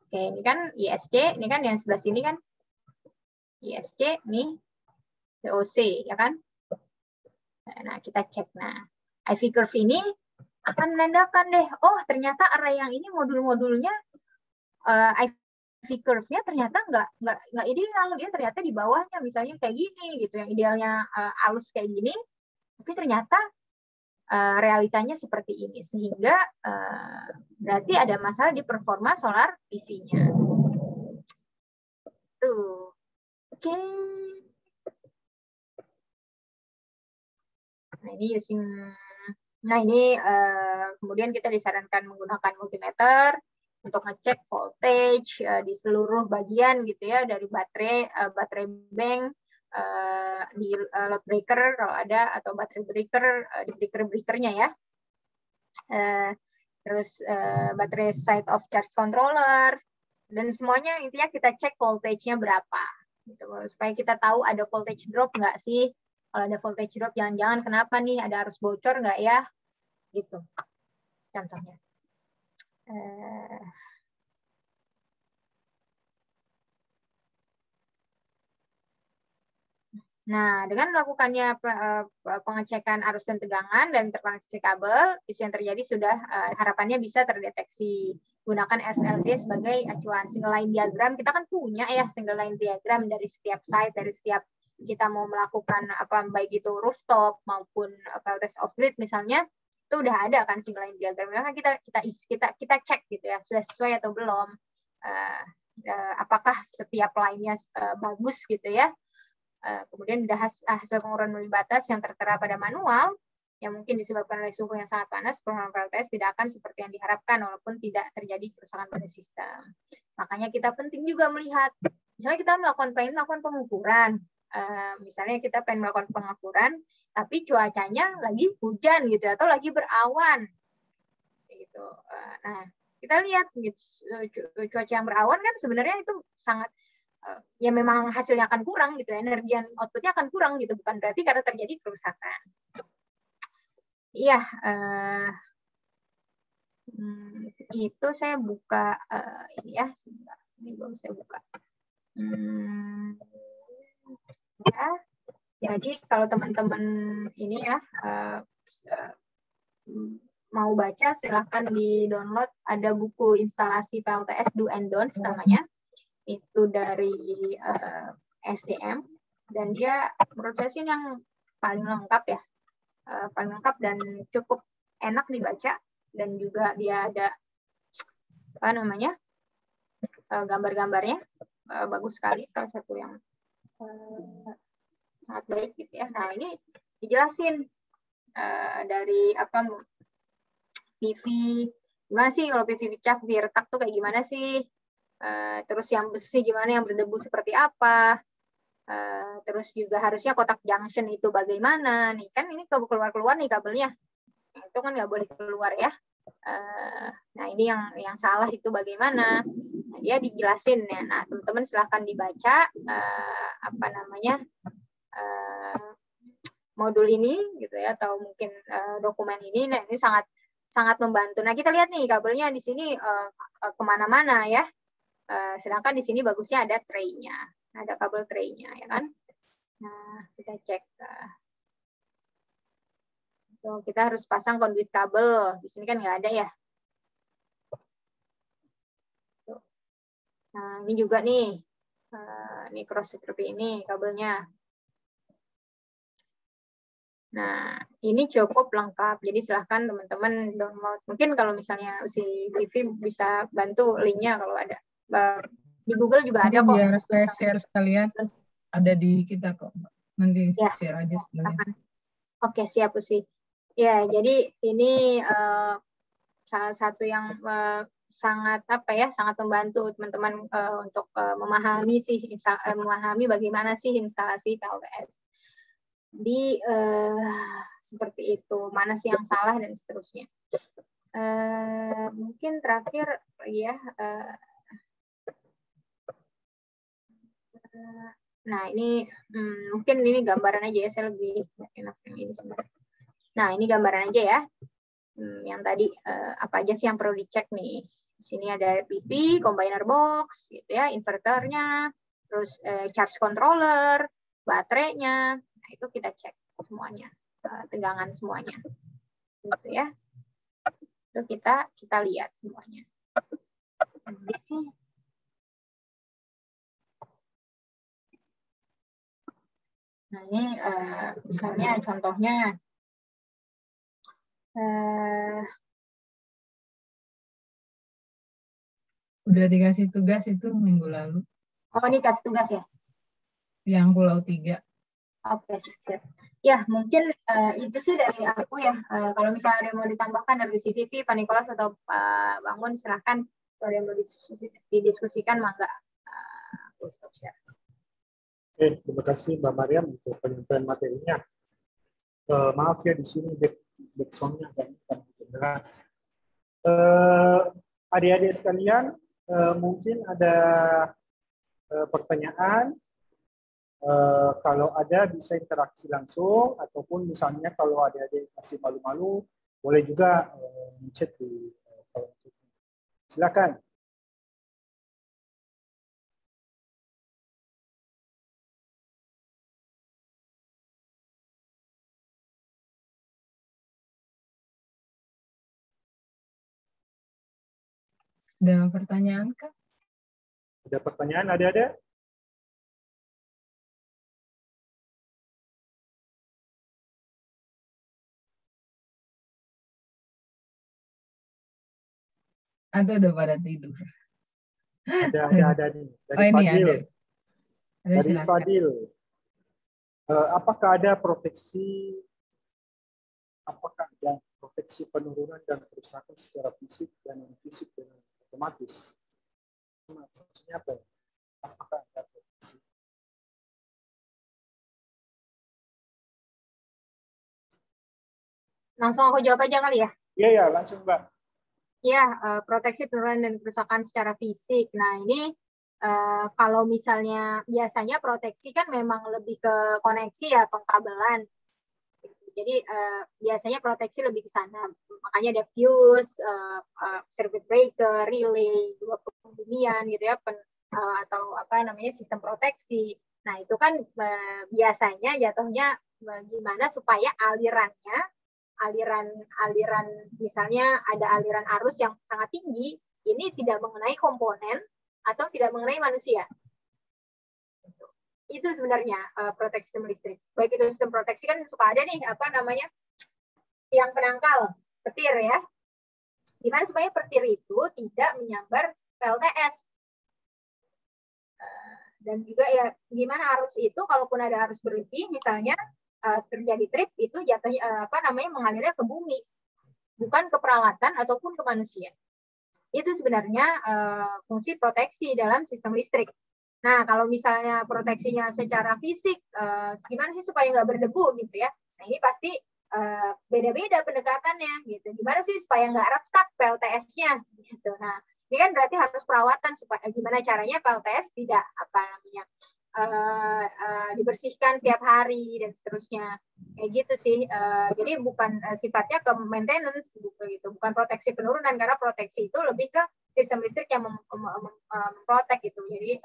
oke ini kan ISC, ini kan yang sebelah sini kan ISC, nih VOC ya kan. Nah kita cek, nah IV curve ini akan menandakan deh, oh ternyata array yang ini modul-modulnya IV curve-nya ternyata nggak ideal, dia ternyata di bawahnya misalnya kayak gini gitu, yang idealnya halus kayak gini, tapi ternyata realitanya seperti ini, sehingga berarti ada masalah di performa solar PV-nya. Tuh, oke. Nah ini using, nah ini kemudian kita disarankan menggunakan multimeter untuk ngecek voltage di seluruh bagian gitu ya, dari baterai bank, di load breaker kalau ada, atau baterai breaker di breaker-breakernya ya. Terus baterai side of charge controller, dan semuanya intinya kita cek voltage-nya berapa gitu, supaya kita tahu ada voltage drop nggak sih. Kalau ada voltage drop, jangan-jangan kenapa nih, ada arus bocor nggak ya gitu contohnya. Nah, dengan melakukannya pengecekan arus dan tegangan dan interkoneksi kabel, yang terjadi sudah harapannya bisa terdeteksi. Gunakan SLD sebagai acuan. Single line diagram, kita kan punya ya single line diagram dari setiap site, dari setiap kita mau melakukan apa, baik itu rooftop maupun PLTS off grid misalnya, itu udah ada kan single line diagram. Nah, kita cek gitu ya, sudah sesuai atau belum. Apakah setiap line-nya bagus gitu ya. Kemudian hasil pengukuran nilai batas yang tertera pada manual yang mungkin disebabkan oleh suhu yang sangat panas, program PLTS tidak akan seperti yang diharapkan walaupun tidak terjadi kerusakan pada sistem. Makanya kita penting juga melihat, misalnya kita pengen melakukan pengukuran, misalnya kita pengen melakukan pengukuran, tapi cuacanya lagi hujan gitu atau lagi berawan, gitu. Nah, kita lihat gitu, cuaca yang berawan kan sebenarnya itu sangat ya memang hasilnya akan kurang gitu, energi outputnya akan kurang gitu, bukan berarti karena terjadi kerusakan. Iya, itu saya buka ini ya, ini belum saya buka. Ya, jadi kalau teman-teman ini ya mau baca, silahkan di download, ada buku instalasi PLTS Do and Don'ts namanya. Itu dari SDM, dan dia menurut saya sih yang paling lengkap ya, paling lengkap dan cukup enak dibaca, dan juga dia ada apa namanya gambar-gambarnya bagus sekali, salah satu yang sangat baik gitu ya. Nah ini dijelasin dari apa PV gimana sih, kalau PV pecah, PV retak tuh kayak gimana sih. Terus yang besi gimana, yang berdebu seperti apa, terus juga harusnya kotak junction itu bagaimana nih, kan ini keluar nih kabelnya, itu kan nggak boleh keluar ya. Nah ini yang salah itu bagaimana, nah, dia dijelasin ya. Nah teman-teman silahkan dibaca apa namanya modul ini gitu ya, atau mungkin dokumen ini. Nah ini sangat membantu. Nah kita lihat nih kabelnya di sini kemana-mana ya. Sedangkan di sini bagusnya ada tray-nya, ada kabel tray-nya ya kan. Nah kita cek, kita harus pasang conduit kabel, di sini kan nggak ada ya. Nah ini juga nih, ini cross seperti ini kabelnya. Nah ini cukup lengkap, jadi silahkan teman-teman download. Mungkin kalau misalnya usi Vivi bisa bantu linknya kalau ada. Di Google juga ada kok.
Biar saya share sekalian, ada di kita kok. Nanti
ya,
share aja sekalian.
Oke, siap Usi. Ya, jadi ini salah satu yang sangat membantu teman-teman untuk memahami bagaimana sih instalasi PLTS. Di seperti itu, mana sih yang salah dan seterusnya. Mungkin terakhir ya. Nah ini mungkin ini gambaran aja ya, saya lebih enak yang ini sebenarnya. Nah ini gambaran aja ya, yang tadi apa aja sih yang perlu dicek nih. Di sini ada PV, combiner box, gitu ya, inverternya, terus charge controller, baterainya. Nah itu kita cek semuanya, tegangan semuanya, gitu ya. Itu kita lihat semuanya. Nah, ini misalnya contohnya
udah dikasih tugas itu minggu lalu.
Oh, ini kasih tugas ya?
Yang Pulau 3.
Oke, siap. Ya, mungkin itu sih dari aku ya. Kalau misalnya ada yang mau ditambahkan dari CVV, Pak Nikolas atau Pak Bangun, silahkan. Kalau ada yang mau didiskusikan, mangga. Aku stop share.
Oke, terima kasih Mbak Mariam untuk penyampaian materinya. Maaf ya di sini backsound-nya kan jelas. Adik-adik sekalian, mungkin ada pertanyaan. Kalau ada bisa interaksi langsung, ataupun misalnya kalau adik-adik masih malu-malu, boleh juga chat di kolom chat. Silakan.
Ada pertanyaan kah?
Ada pertanyaan adik-adik?
Atau udah pada tidur?
Ada nih. Dari
ini
Fadil.
ada.
Dari
Silakan.
Fadil. Apakah ada proteksi penurunan dan kerusakan secara fisik dan non fisik dengan otomatis? Maksudnya apa? Apakah ada proteksi?
Langsung aku jawab aja kali ya?
Iya, langsung Mbak.
Ya, proteksi penurunan dan kerusakan secara fisik. Nah, ini kalau misalnya biasanya proteksi kan memang lebih ke koneksi ya, pengkabelan. Jadi biasanya proteksi lebih ke sana. Makanya ada fuse, circuit breaker, relay, dua pembumian gitu ya, atau apa namanya sistem proteksi. Nah, itu kan biasanya jatuhnya gimana supaya aliran misalnya ada aliran arus yang sangat tinggi, ini tidak mengenai komponen atau tidak mengenai manusia. Itu sebenarnya proteksi sistem listrik. Baik itu sistem proteksi kan suka ada nih apa namanya yang penangkal petir ya. Gimana supaya petir itu tidak menyambar PLTS. Dan juga ya gimana arus itu kalaupun ada arus berlebih misalnya terjadi trip itu jatuhnya mengalirnya ke bumi, bukan ke peralatan ataupun ke manusia. Itu sebenarnya fungsi proteksi dalam sistem listrik. Nah, kalau misalnya proteksinya secara fisik, gimana sih supaya nggak berdebu gitu ya? Nah, ini pasti beda-beda pendekatannya gitu. Gimana sih supaya nggak retak PLTS-nya gitu. Nah, ini kan berarti harus perawatan supaya gimana caranya PLTS tidak dibersihkan setiap hari dan seterusnya kayak gitu sih. Jadi bukan sifatnya ke maintenance gitu, bukan proteksi penurunan karena proteksi itu lebih ke sistem listrik yang memprotek gitu. Jadi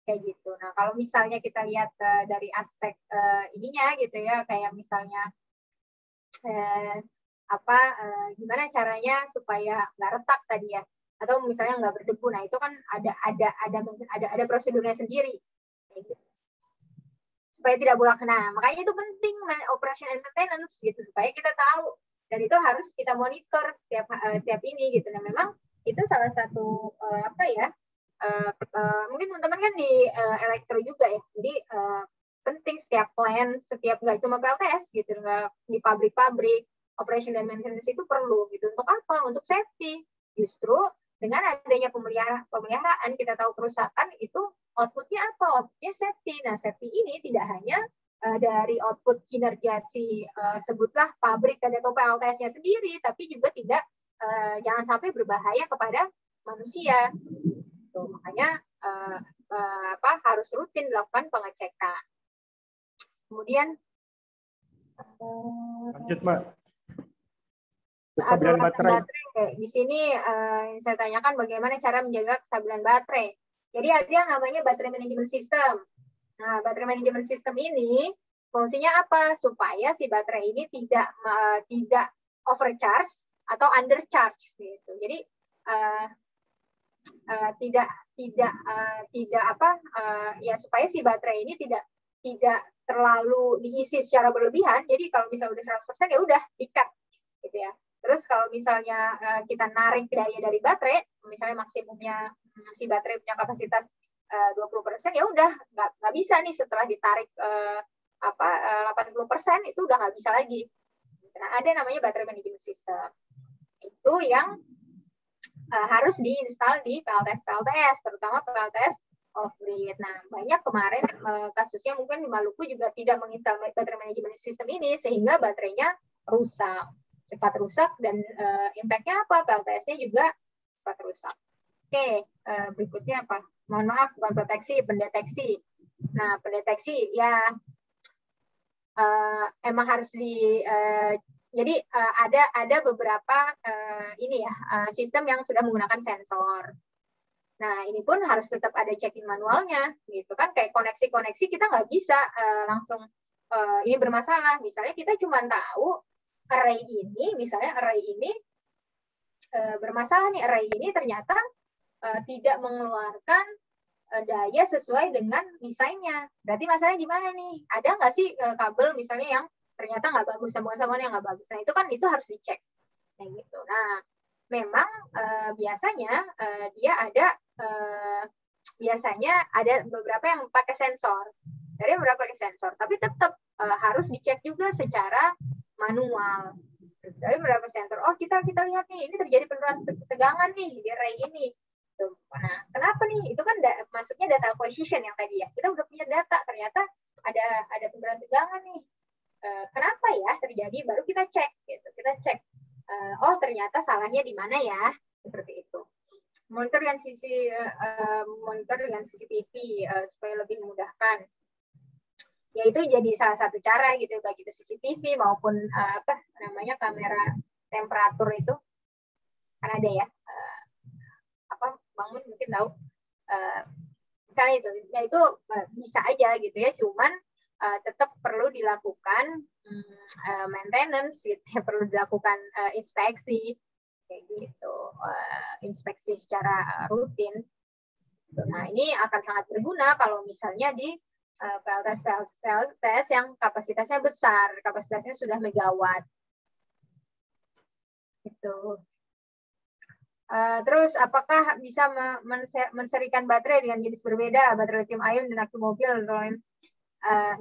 kayak gitu. Nah kalau misalnya kita lihat dari aspek ininya gitu ya, kayak misalnya gimana caranya supaya nggak retak tadi ya, atau misalnya nggak berdebu. Nah itu kan ada prosedurnya sendiri. Supaya tidak bolak. Nah, makanya itu penting operation and maintenance gitu supaya kita tahu dan itu harus kita monitor setiap ini gitu. Nah, memang itu salah satu mungkin teman-teman kan di elektro juga ya. Jadi penting setiap plant, setiap nggak cuma PLTS gitu, nggak di pabrik-pabrik operation dan maintenance itu perlu gitu. Untuk apa? Untuk safety. Justru dengan adanya pemeliharaan kita tahu kerusakan itu outputnya apa? Outputnya safety. Nah, safety ini tidak hanya dari output kinerja sebutlah pabrik dan atau PLTS-nya sendiri, tapi juga tidak jangan sampai berbahaya kepada manusia. Tuh, makanya harus rutin dilakukan pengecekan. Kemudian
lanjut Mbak. Kestabilan baterai.
Di sini saya tanyakan bagaimana cara menjaga kestabilan baterai. Jadi ada yang namanya baterai management system. Nah, baterai management system ini fungsinya apa? Supaya si baterai ini tidak overcharge atau undercharge gitu. Jadi ya supaya si baterai ini tidak terlalu diisi secara berlebihan. Jadi kalau misalnya udah 100% ya udah di-cut gitu ya. Terus kalau misalnya kita narik daya dari baterai, misalnya maksimumnya si baterai punya kapasitas 20%, ya udah nggak bisa nih setelah ditarik 80% itu udah nggak bisa lagi. Nah, ada namanya baterai management system. Itu yang harus diinstal di PLTS, terutama PLTS off-grid. Nah, banyak kemarin kasusnya mungkin di Maluku juga tidak menginstal baterai management system ini, sehingga baterainya cepat rusak, dan impact-nya apa? PLTS-nya juga cepat rusak. Oke, berikutnya apa? Mohon maaf, bukan proteksi, pendeteksi. Nah, pendeteksi ya emang harus jadi ada beberapa sistem yang sudah menggunakan sensor. Nah, ini pun harus tetap ada check-in manualnya, gitu kan? Kayak koneksi-koneksi kita nggak bisa langsung ini bermasalah. Misalnya kita cuma tahu array ini bermasalah nih, array ini ternyata tidak mengeluarkan daya sesuai dengan desainnya. Berarti masalahnya gimana nih? Ada nggak sih kabel misalnya yang ternyata nggak bagus, sambungan-sambungan yang nggak bagus? Nah, itu harus dicek. Nah, gitu. Nah, memang biasanya dia ada beberapa yang pakai sensor. Dari beberapa pakai sensor, tapi tetap harus dicek juga secara manual. Dari beberapa sensor, kita lihat nih, ini terjadi penurunan tegangan nih di array ini. Nah, kenapa nih? Itu kan masuknya data acquisition yang tadi ya. Kita udah punya data, ternyata ada penurunan tegangan nih. Kenapa ya terjadi? Baru kita cek gitu. Kita cek. Ternyata salahnya di mana ya? Seperti itu. Monitor dengan CCTV supaya lebih memudahkan. Ya, itu jadi salah satu cara gitu, baik itu CCTV maupun kamera temperatur itu kan ada ya. Bangun mungkin tahu misalnya itu, ya itu bisa aja gitu ya, cuman tetap perlu dilakukan maintenance gitu ya, perlu dilakukan inspeksi kayak gitu, inspeksi secara rutin. Nah, ini akan sangat berguna kalau misalnya di PLTS yang kapasitasnya besar, kapasitasnya sudah megawatt gitu. Terus apakah bisa menserikan baterai dengan jenis berbeda, baterai lithium ion dan aki mobil atau lain?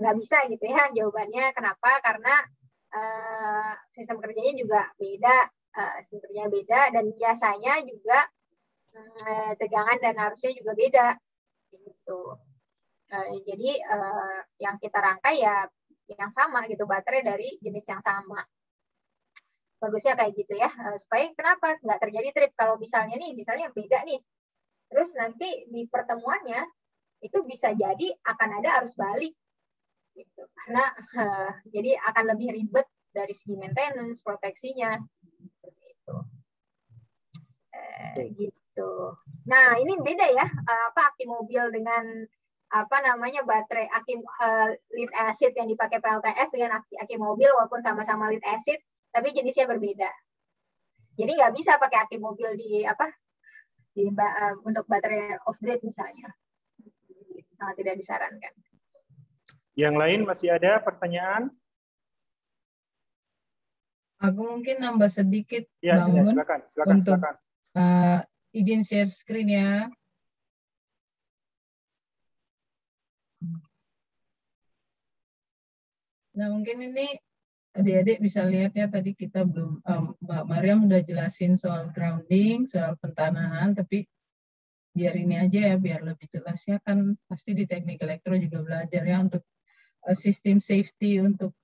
Nggak bisa gitu ya jawabannya. Kenapa? Karena sistem kerjanya juga beda, dan biasanya juga tegangan dan arusnya juga beda gitu. Jadi yang kita rangkai ya yang sama gitu, baterai dari jenis yang sama. Bagusnya kayak gitu ya, supaya kenapa nggak terjadi trip. Kalau misalnya beda nih, terus nanti di pertemuannya itu bisa jadi akan ada arus balik gitu, karena jadi akan lebih ribet dari segi maintenance, proteksinya seperti itu. Gitu. Nah, ini beda ya, aki mobil dengan baterai lead acid yang dipakai PLTS dengan aki mobil, walaupun sama-sama lead acid tapi jenisnya berbeda. Jadi nggak bisa pakai aki mobil untuk baterai off-grid misalnya. Sangat tidak disarankan.
Yang lain masih ada pertanyaan?
Aku mungkin nambah sedikit,
ya,
Bangun.
Silakan.
Untuk izin share screen ya. Nah, mungkin ini adik-adik bisa lihat ya, tadi kita belum, Mbak Mariam udah jelasin soal grounding, soal pentanahan, tapi biar ini aja ya, biar lebih jelasnya, kan pasti di teknik elektro juga belajar ya untuk sistem safety untuk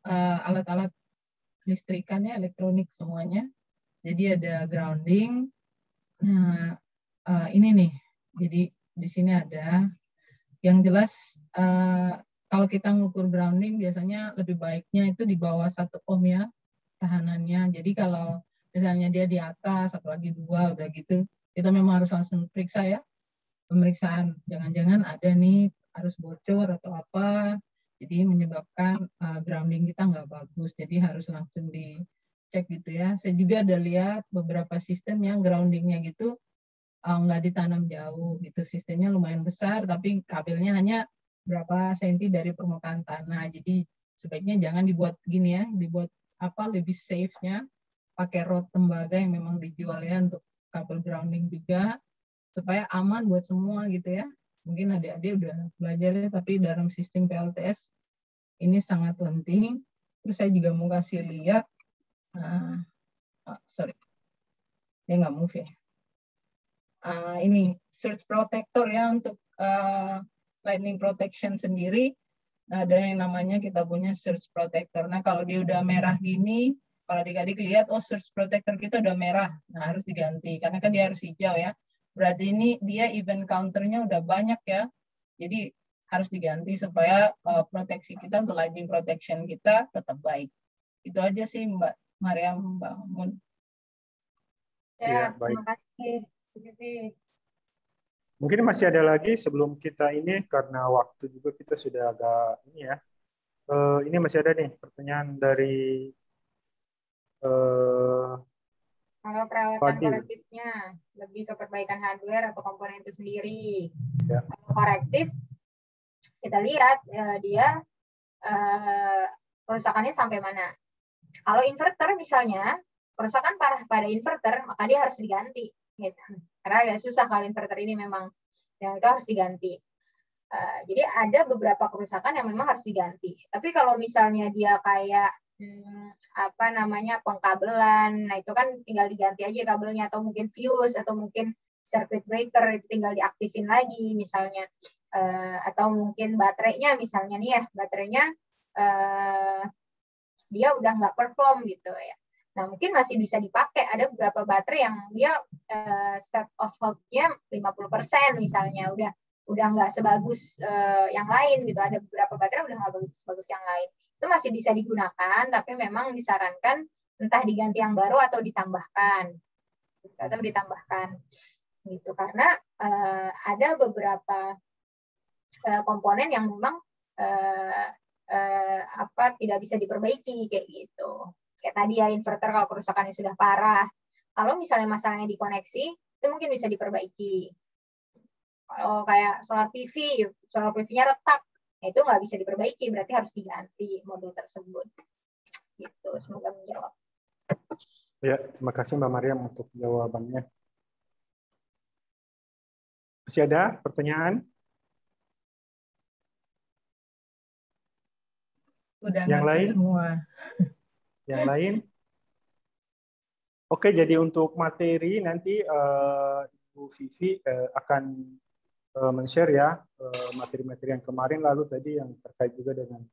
alat-alat listrikannya, elektronik semuanya. Jadi ada grounding. Nah, ini nih, jadi di sini ada yang jelas. Kalau kita ngukur grounding biasanya lebih baiknya itu di bawah 1 ohm ya tahanannya. Jadi kalau misalnya dia di atas, apalagi 2 udah gitu, kita memang harus langsung periksa ya. Pemeriksaan, jangan-jangan ada nih arus bocor atau apa, jadi menyebabkan grounding kita nggak bagus. Jadi harus langsung cek gitu ya. Saya juga ada lihat beberapa sistem yang groundingnya gitu nggak ditanam jauh gitu. Sistemnya lumayan besar, tapi kabelnya hanya berapa senti dari permukaan tanah. Jadi sebaiknya jangan dibuat gini ya, dibuat lebih safe-nya pakai rod tembaga yang memang dijual ya untuk kabel grounding juga, supaya aman buat semua gitu ya. Mungkin adik-adik udah belajar ya, tapi dalam sistem PLTS ini sangat penting. Terus saya juga mau kasih lihat, sorry, dia nggak move ya. Ini surge protector ya untuk lightning protection sendiri. Nah, ada yang namanya kita punya surge protector. Nah, kalau dia udah merah gini, kalau adik-adik lihat, oh surge protector kita udah merah, nah harus diganti karena kan dia harus hijau ya. Berarti ini dia event counternya udah banyak ya. Jadi harus diganti supaya proteksi kita untuk lightning protection kita tetap baik. Itu aja sih Mbak Mariam, Mbak Mun.
Ya,
baik.
terima kasih.
Mungkin masih ada lagi sebelum kita ini, karena waktu juga kita sudah agak ini ya. Ini masih ada nih pertanyaan dari
Kalau perawatan
Fadil.
korektifnya lebih ke perbaikan hardware atau komponen itu sendiri.
Ya.
Kalau korektif, kita lihat dia kerusakannya sampai mana. Kalau inverter misalnya, kerusakan parah pada inverter, maka dia harus diganti. Gitu. Karena agak susah kalau inverter ini memang yang itu harus diganti. Jadi ada beberapa kerusakan yang memang harus diganti. Tapi kalau misalnya dia kayak pengkabelan, nah itu kan tinggal diganti aja kabelnya, atau mungkin fuse, atau mungkin circuit breaker itu tinggal diaktifin lagi misalnya, atau mungkin baterainya misalnya nih ya, baterainya dia udah nggak perform gitu ya. Nah, mungkin masih bisa dipakai. Ada beberapa baterai yang dia state of health-nya 50% misalnya, udah nggak sebagus yang lain gitu. Ada beberapa baterai udah nggak bagus yang lain. Itu masih bisa digunakan, tapi memang disarankan entah diganti yang baru atau ditambahkan. Gitu. Karena ada beberapa komponen yang memang tidak bisa diperbaiki kayak gitu. Kayak tadi ya, inverter kalau kerusakannya sudah parah. Kalau misalnya masalahnya di koneksi, itu mungkin bisa diperbaiki. Kalau kayak solar PV-nya retak, itu nggak bisa diperbaiki, berarti harus diganti modul tersebut. Gitu, semoga menjawab.
Ya, terima kasih Mbak Mariam untuk jawabannya. Masih ada pertanyaan?
Udah
yang lain?
Semua.
Yang lain? Oke, jadi untuk materi nanti Ibu Vivi akan men-share ya materi-materi yang kemarin, lalu tadi yang terkait juga dengan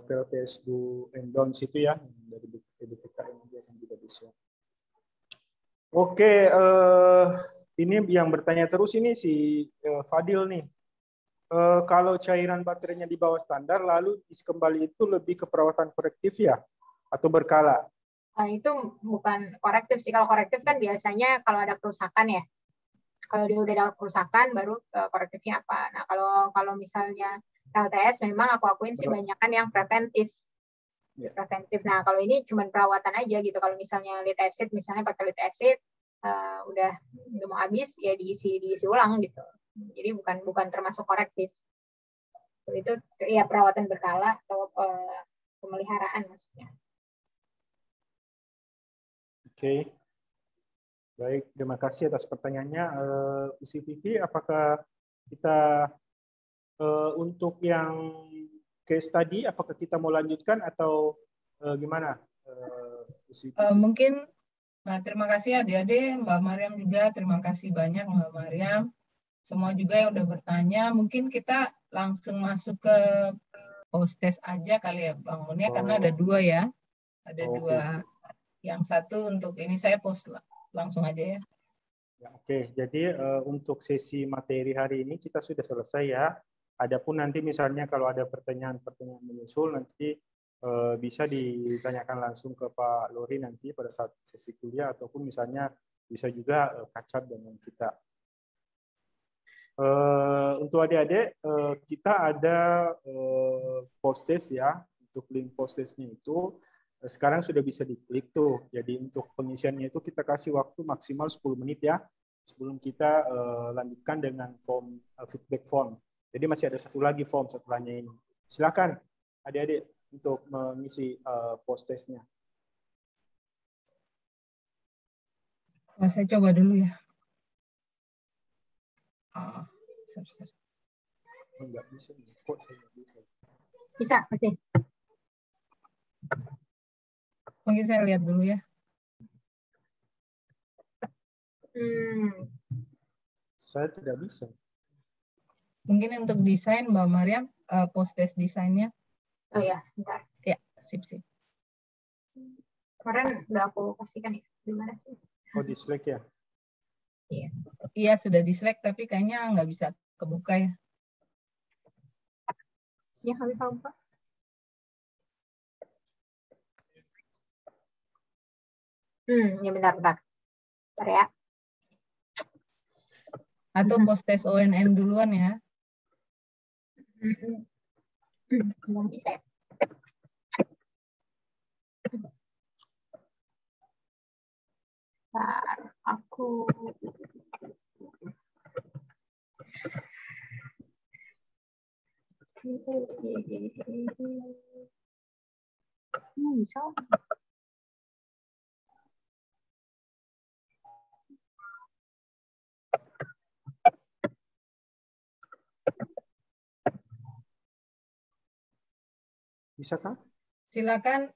PLTS do and don'ts itu ya, dari BPTKM dia akan juga di-share. Oke, ini yang bertanya terus ini si Fadil nih. Kalau cairan baterainya di bawah standar, lalu isi kembali itu lebih ke perawatan korektif ya? Atau berkala?
Itu bukan korektif sih. Kalau korektif kan biasanya kalau ada kerusakan ya. Kalau dia udah ada kerusakan, baru korektifnya apa. Nah, kalau misalnya LTS, memang aku akuin sih banyakan yang preventif. Preventif. Nah, kalau ini cuma perawatan aja gitu. Kalau misalnya lead acid, misalnya pakai lead acid, udah mau habis, ya diisi ulang gitu. Jadi bukan termasuk korektif. Itu ya perawatan berkala atau pemeliharaan maksudnya.
Oke. Baik, terima kasih atas pertanyaannya. Usi Vivi, apakah kita untuk yang case study, apakah kita mau lanjutkan atau gimana?
Mungkin, terima kasih adik-adik, Mbak Mariam juga, terima kasih banyak Mbak Mariam. Semua juga yang udah bertanya, mungkin kita langsung masuk ke post test aja kali ya Bang Mun ya, karena ada dua ya. Ada dua. Yang satu untuk ini saya post langsung aja ya.
Oke, jadi untuk sesi materi hari ini kita sudah selesai ya. Adapun nanti misalnya kalau ada pertanyaan-pertanyaan menyusul, nanti bisa ditanyakan langsung ke Pak Lori nanti pada saat sesi kuliah, ataupun misalnya bisa juga catch up dengan kita. Untuk adik-adik, kita ada post test ya. Untuk link post testnya itu Sekarang sudah bisa diklik tuh. Jadi untuk pengisiannya itu kita kasih waktu maksimal 10 menit ya. Sebelum kita lanjutkan dengan form feedback form. Jadi masih ada satu lagi form setelahnya ini. Silakan adik-adik untuk mengisi post testnya.
Nah, saya coba dulu ya. Oh, sorry.
Enggak bisa, kok saya nggak bisa.
Bisa, pasti.
Mungkin saya lihat dulu ya.
Saya tidak bisa.
Mungkin untuk desain, Mbak Mariam, post test desainnya.
Oh ya, sebentar.
Ya, sip.
Kemarin udah aku kasihkan ya. Gimana sih?
Oh, di Slack ya?
Iya, sudah di Slack, tapi kayaknya nggak bisa kebuka ya.
Ya, nggak bisa buka. Ya bentar. Bentar ya.
Atau post test ONM duluan ya.
Belum bisa ya. Bentar, aku bisa.
Bisakah?
Silakan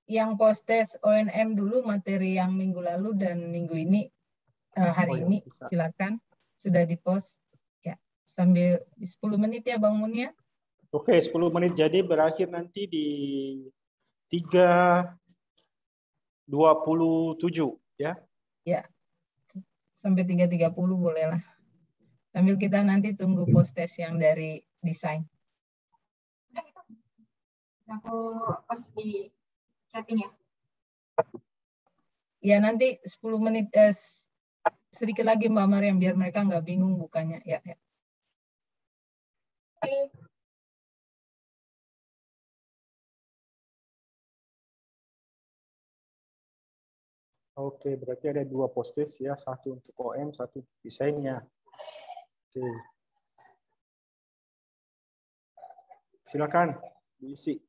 yang post test ONM dulu, materi yang minggu lalu dan minggu ini, hari ini,
bisa.
silakan. Sudah di post. Ya, sambil 10 menit ya Bang Munia.
Oke, 10 menit jadi berakhir nanti di 3:27 ya.
Ya, sampai 3:30 boleh lah. Sambil kita nanti tunggu post test yang dari desain.
Aku post di chatting ya.
Ya, nanti 10 menit, sedikit lagi Mbak Mariam, biar mereka nggak bingung bukanya. Ya.
Oke, berarti ada 2 post test ya, satu untuk OM, satu untuk desainnya. Oke. Silakan diisi.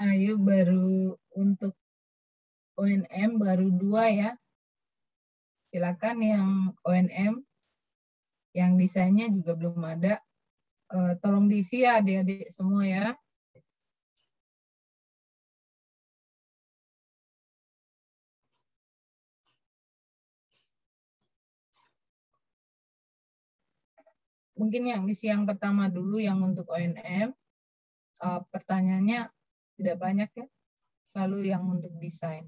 Ayo baru untuk ONM baru 2 ya. Silakan yang ONM, yang desainnya juga belum ada. Tolong diisi ya adik-adik semua ya. Mungkin yang isi yang pertama dulu yang untuk ONM. Pertanyaannya tidak banyak ya. Lalu yang untuk desain.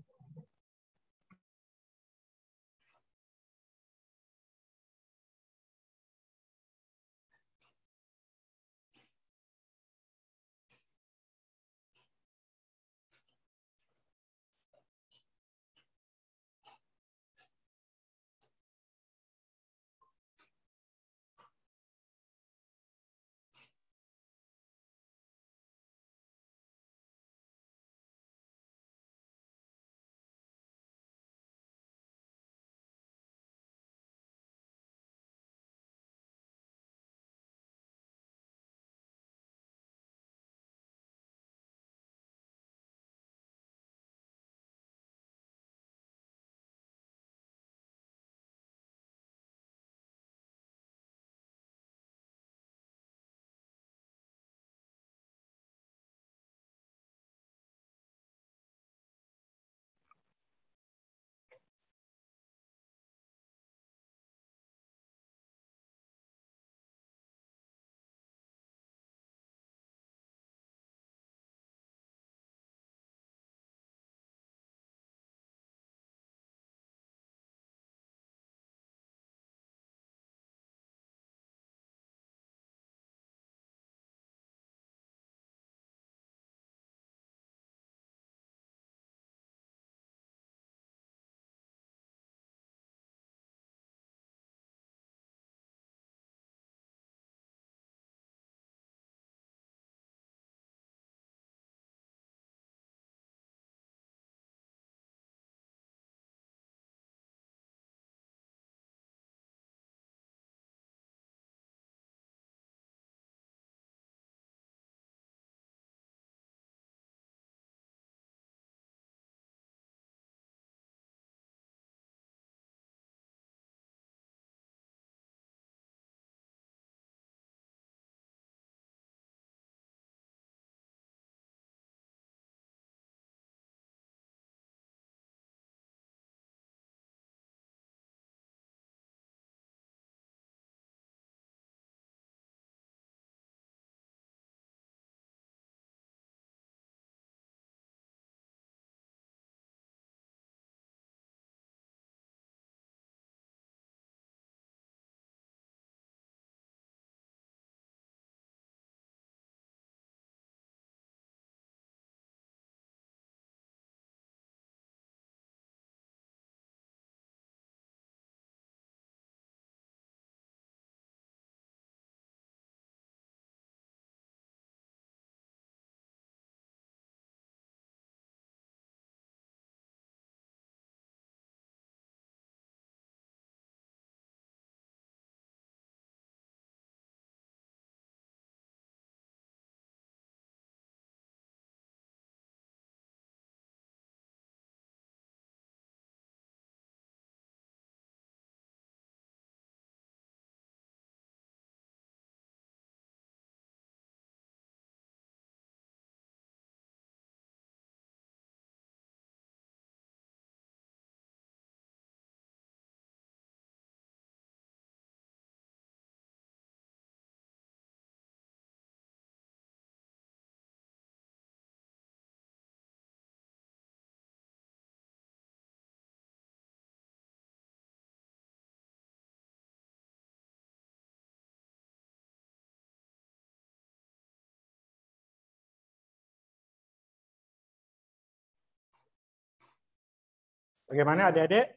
Bagaimana adik-adik?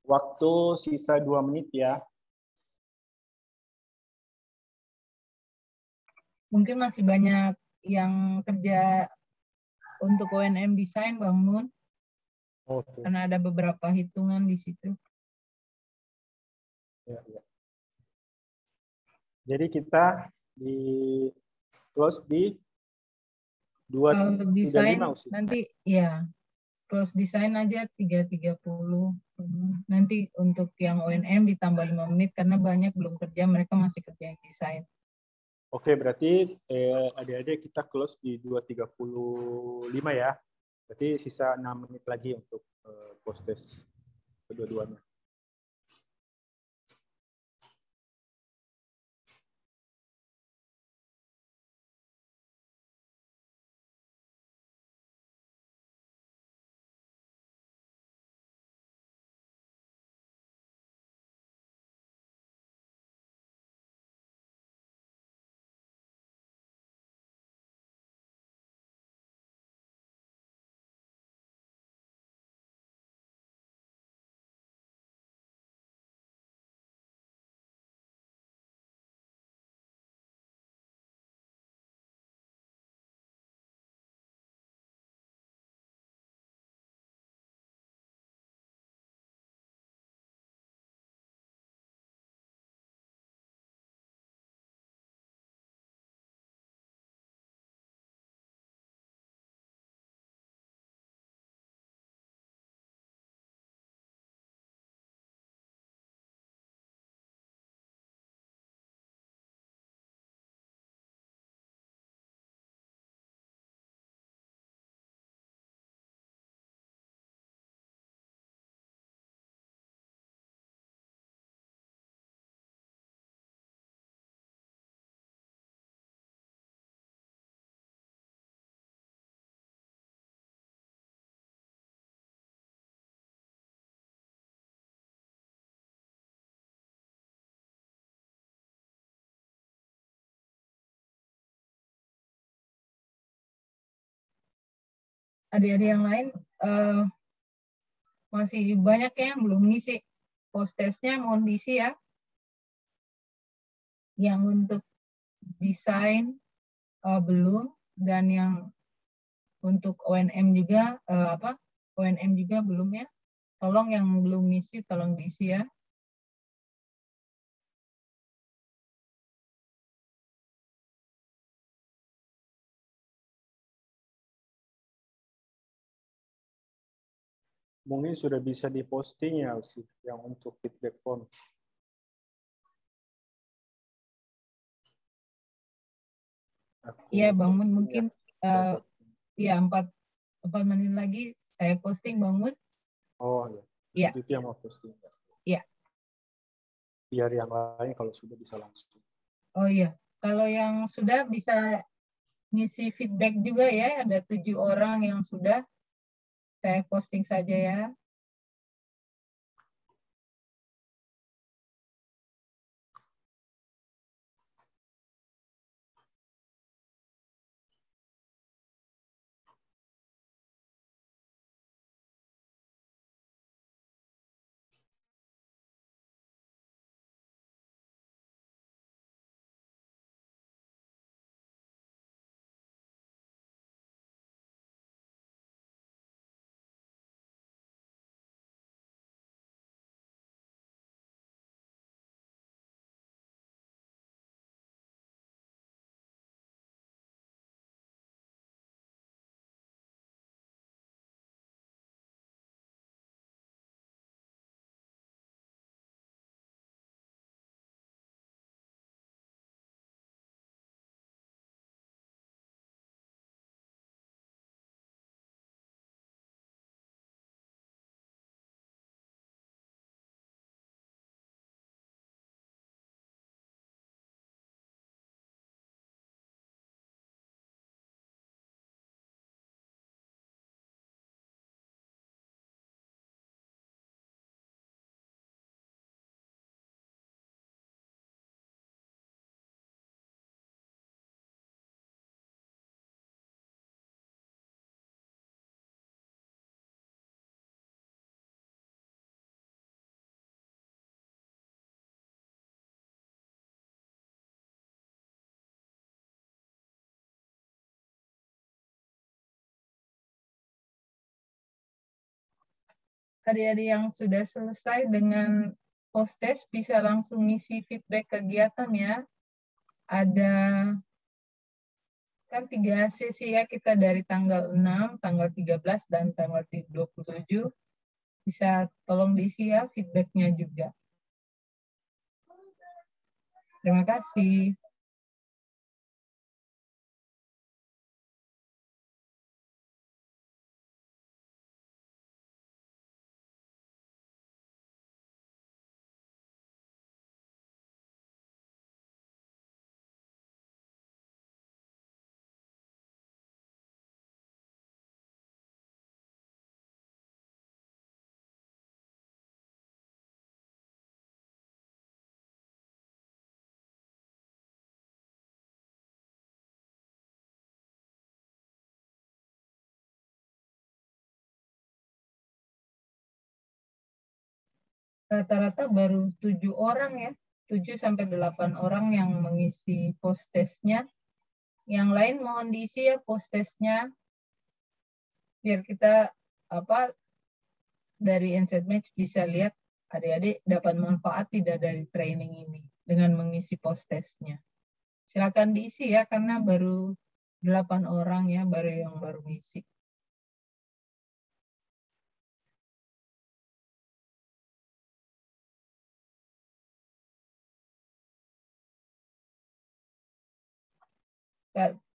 Waktu sisa 2 menit ya.
Mungkin masih banyak yang kerja untuk ONM desain, Bang Mun.
Oke.
Karena ada beberapa hitungan di situ.
Ya, ya. Jadi kita di close di
Kalau untuk desain
2.35 Usi.
nanti ya close desain aja 3.30. Nanti untuk yang ONM ditambah 5 menit karena banyak belum kerja, mereka masih kerja yang desain.
Oke, berarti adik-adik kita close di 2.35 ya. Berarti sisa 6 menit lagi untuk post test kedua-duanya.
Adik-adik yang lain masih banyak ya yang belum ngisi. Post testnya mohon diisi ya. Yang untuk desain belum, dan yang untuk ONM juga ONM juga belum ya. Tolong yang belum ngisi tolong diisi ya.
Mungkin sudah bisa diposting ya Usi, yang untuk feedback form.
Iya Bang Mun, mungkin
ya.
4 menit lagi saya posting Bang Mun.
Oh ya, itu yang mau posting.
Iya.
Biar yang lain kalau sudah bisa langsung.
Oh iya, kalau yang sudah bisa ngisi feedback juga ya, ada 7 orang yang sudah, saya posting saja ya. Adik-adik yang sudah selesai dengan post test bisa langsung ngisi feedback kegiatan ya. ada kan 3 sesi ya, kita dari tanggal 6, tanggal 13, dan tanggal 27. Bisa tolong diisi ya feedback-nya juga. Terima kasih. Rata-rata baru 7 orang ya, 7 sampai 8 orang yang mengisi post testnya. Yang lain mohon diisi ya post testnya, biar kita dari Insight Match bisa lihat adik-adik dapat manfaat tidak dari training ini dengan mengisi post testnya. Silakan diisi ya, karena baru 8 orang ya, baru ngisi.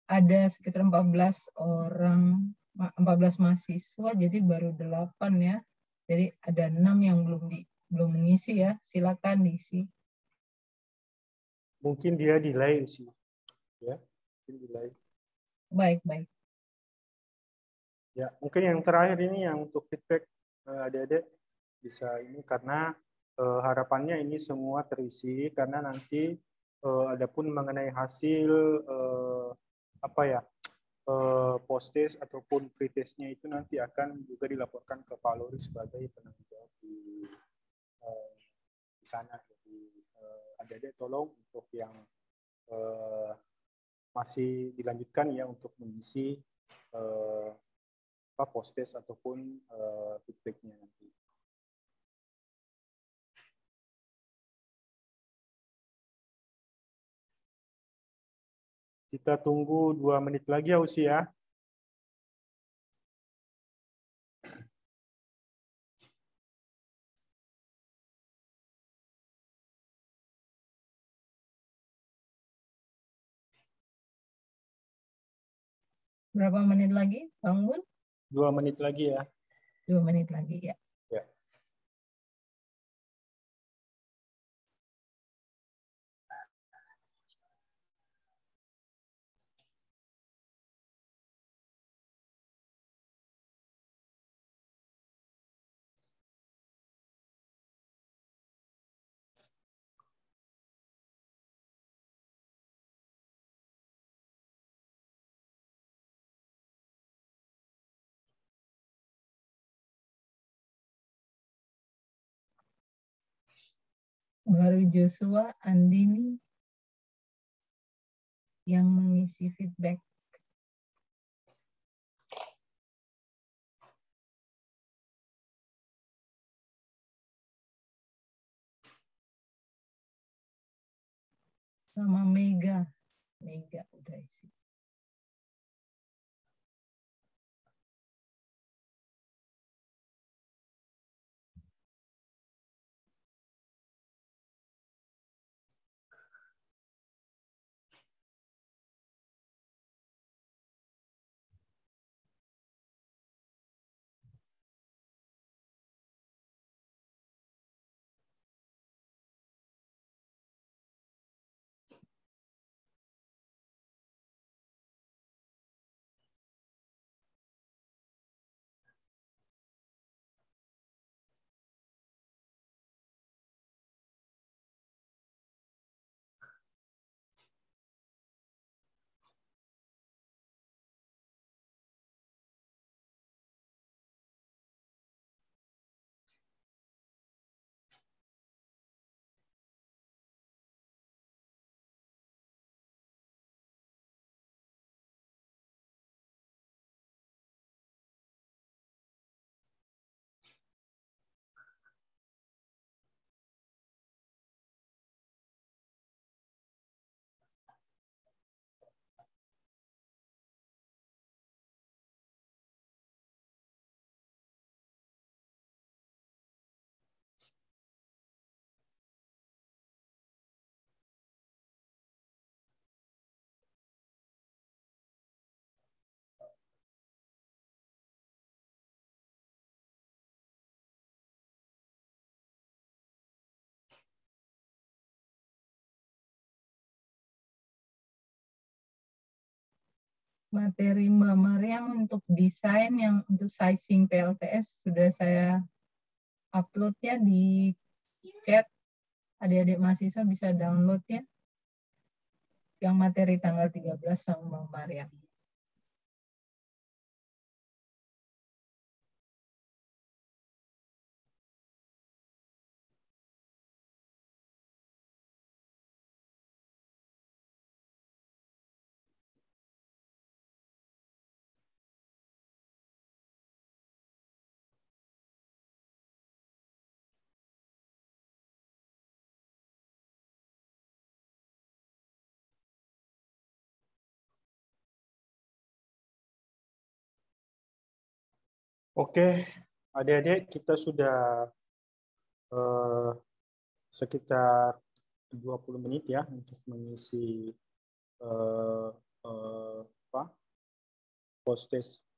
Ada sekitar 14 orang, 14 mahasiswa, jadi baru 8 ya. Jadi ada 6 yang belum mengisi ya, silakan diisi.
Mungkin dia delay sih, ya, mungkin delay.
Baik.
Ya, mungkin yang terakhir ini yang untuk feedback adik-adik bisa ini, karena harapannya ini semua terisi, karena nanti adapun mengenai hasil post test ataupun pre-testnya itu nanti akan juga dilaporkan ke Pak Lori sebagai penanggung jawab di sana. Jadi adik-adik tolong untuk yang masih dilanjutkan ya untuk mengisi post test ataupun feedbacknya nanti. Kita tunggu 2 menit lagi ya Usi ya.
Berapa menit lagi, Bang Bun?
2 menit lagi ya.
2 menit lagi ya.
Ya.
Baru Joshua, Andini yang mengisi feedback. Sama Mega udah isi. materi Mbak Mariam untuk desain yang untuk sizing PLTS sudah saya upload ya di chat. Adik-adik mahasiswa bisa download ya. Yang materi tanggal 13 sama Mbak Mariam.
Oke, adik-adik, kita sudah sekitar 20 menit ya untuk mengisi post-test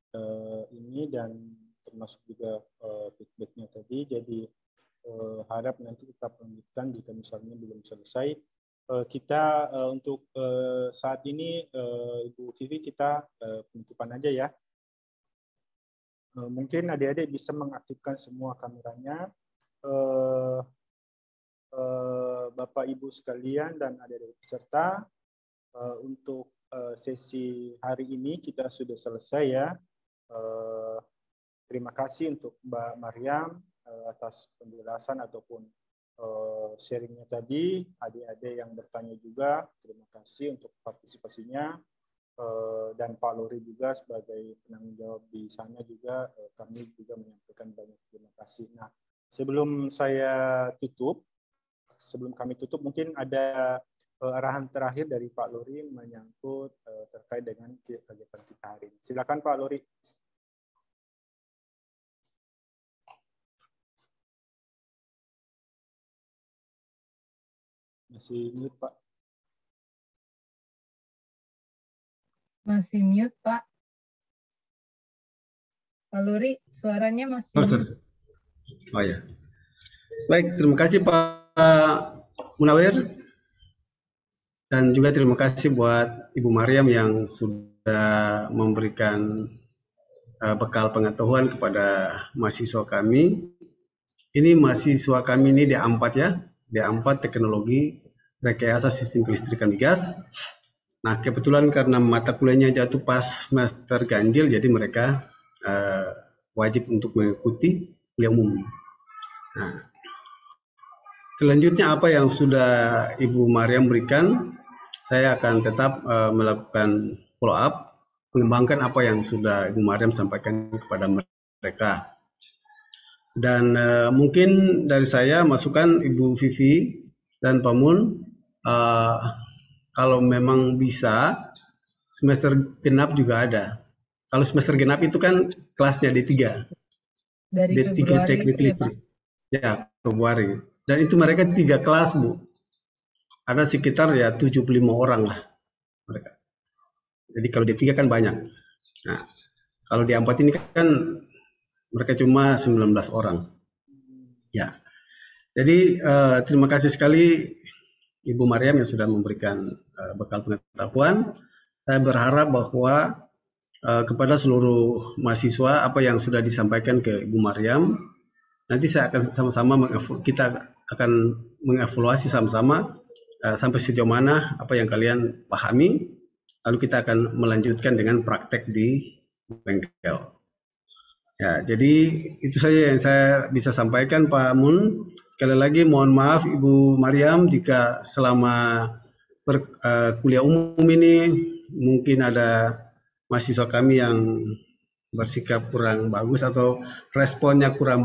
ini dan termasuk juga feedback-nya tadi. Jadi harap nanti tetap lanjutkan jika misalnya belum selesai. Kita untuk saat ini, Ibu Vivi, kita penutupan aja ya. Mungkin adik-adik bisa mengaktifkan semua kameranya. Bapak Ibu sekalian dan adik-adik peserta, untuk sesi hari ini kita sudah selesai ya. Terima kasih untuk Mbak Mariam atas penjelasan ataupun sharingnya tadi. Adik-adik yang bertanya juga, terima kasih untuk partisipasinya. Dan Pak Lori juga sebagai penanggung jawab di sana juga, kami juga menyampaikan banyak terima kasih. Nah, sebelum kami tutup, mungkin ada arahan terakhir dari Pak Lori menyangkut terkait dengan kegiatan kita hari ini. Silakan Pak Lori. Masih mute, Pak.
Masih mute, Pak. Pak Luri, suaranya masih mute.
Oh ya. Baik, terima kasih Pak Munawir. Dan juga terima kasih buat Ibu Mariam yang sudah memberikan bekal pengetahuan kepada mahasiswa kami. Ini mahasiswa kami ini D4 ya, D4 Teknologi Rekayasa Sistem Kelistrikan Migas. Nah, kebetulan karena mata kuliahnya jatuh pas semester ganjil, jadi mereka wajib untuk mengikuti kuliah umum. Nah, selanjutnya apa yang sudah Ibu Mariam berikan, saya akan tetap melakukan follow up, mengembangkan apa yang sudah Ibu Mariam sampaikan kepada mereka. Dan mungkin dari saya masukan Ibu Vivi dan Pak Mun, kalau memang bisa, semester genap juga ada. Kalau semester genap itu kan kelasnya D3.
Dari
D3 teknik listrik. Ya, Februari. Dan itu mereka 3 kelas, Bu. Ada sekitar ya 75 orang lah mereka. Jadi kalau D3 kan banyak. Nah, kalau D4 ini kan mereka cuma 19 orang. Ya. Jadi terima kasih sekali Ibu Mariam yang sudah memberikan bekal pengetahuan. Saya berharap bahwa kepada seluruh mahasiswa apa yang sudah disampaikan ke Ibu Mariam, nanti saya akan sama-sama kita akan mengevaluasi sama-sama sampai sejauh mana apa yang kalian pahami, lalu kita akan melanjutkan dengan praktek di bengkel. Ya, jadi itu saja yang saya bisa sampaikan Pak Mun. Sekali lagi mohon maaf Ibu Mariam jika selama kuliah umum ini mungkin ada mahasiswa kami yang bersikap kurang bagus atau responnya kurang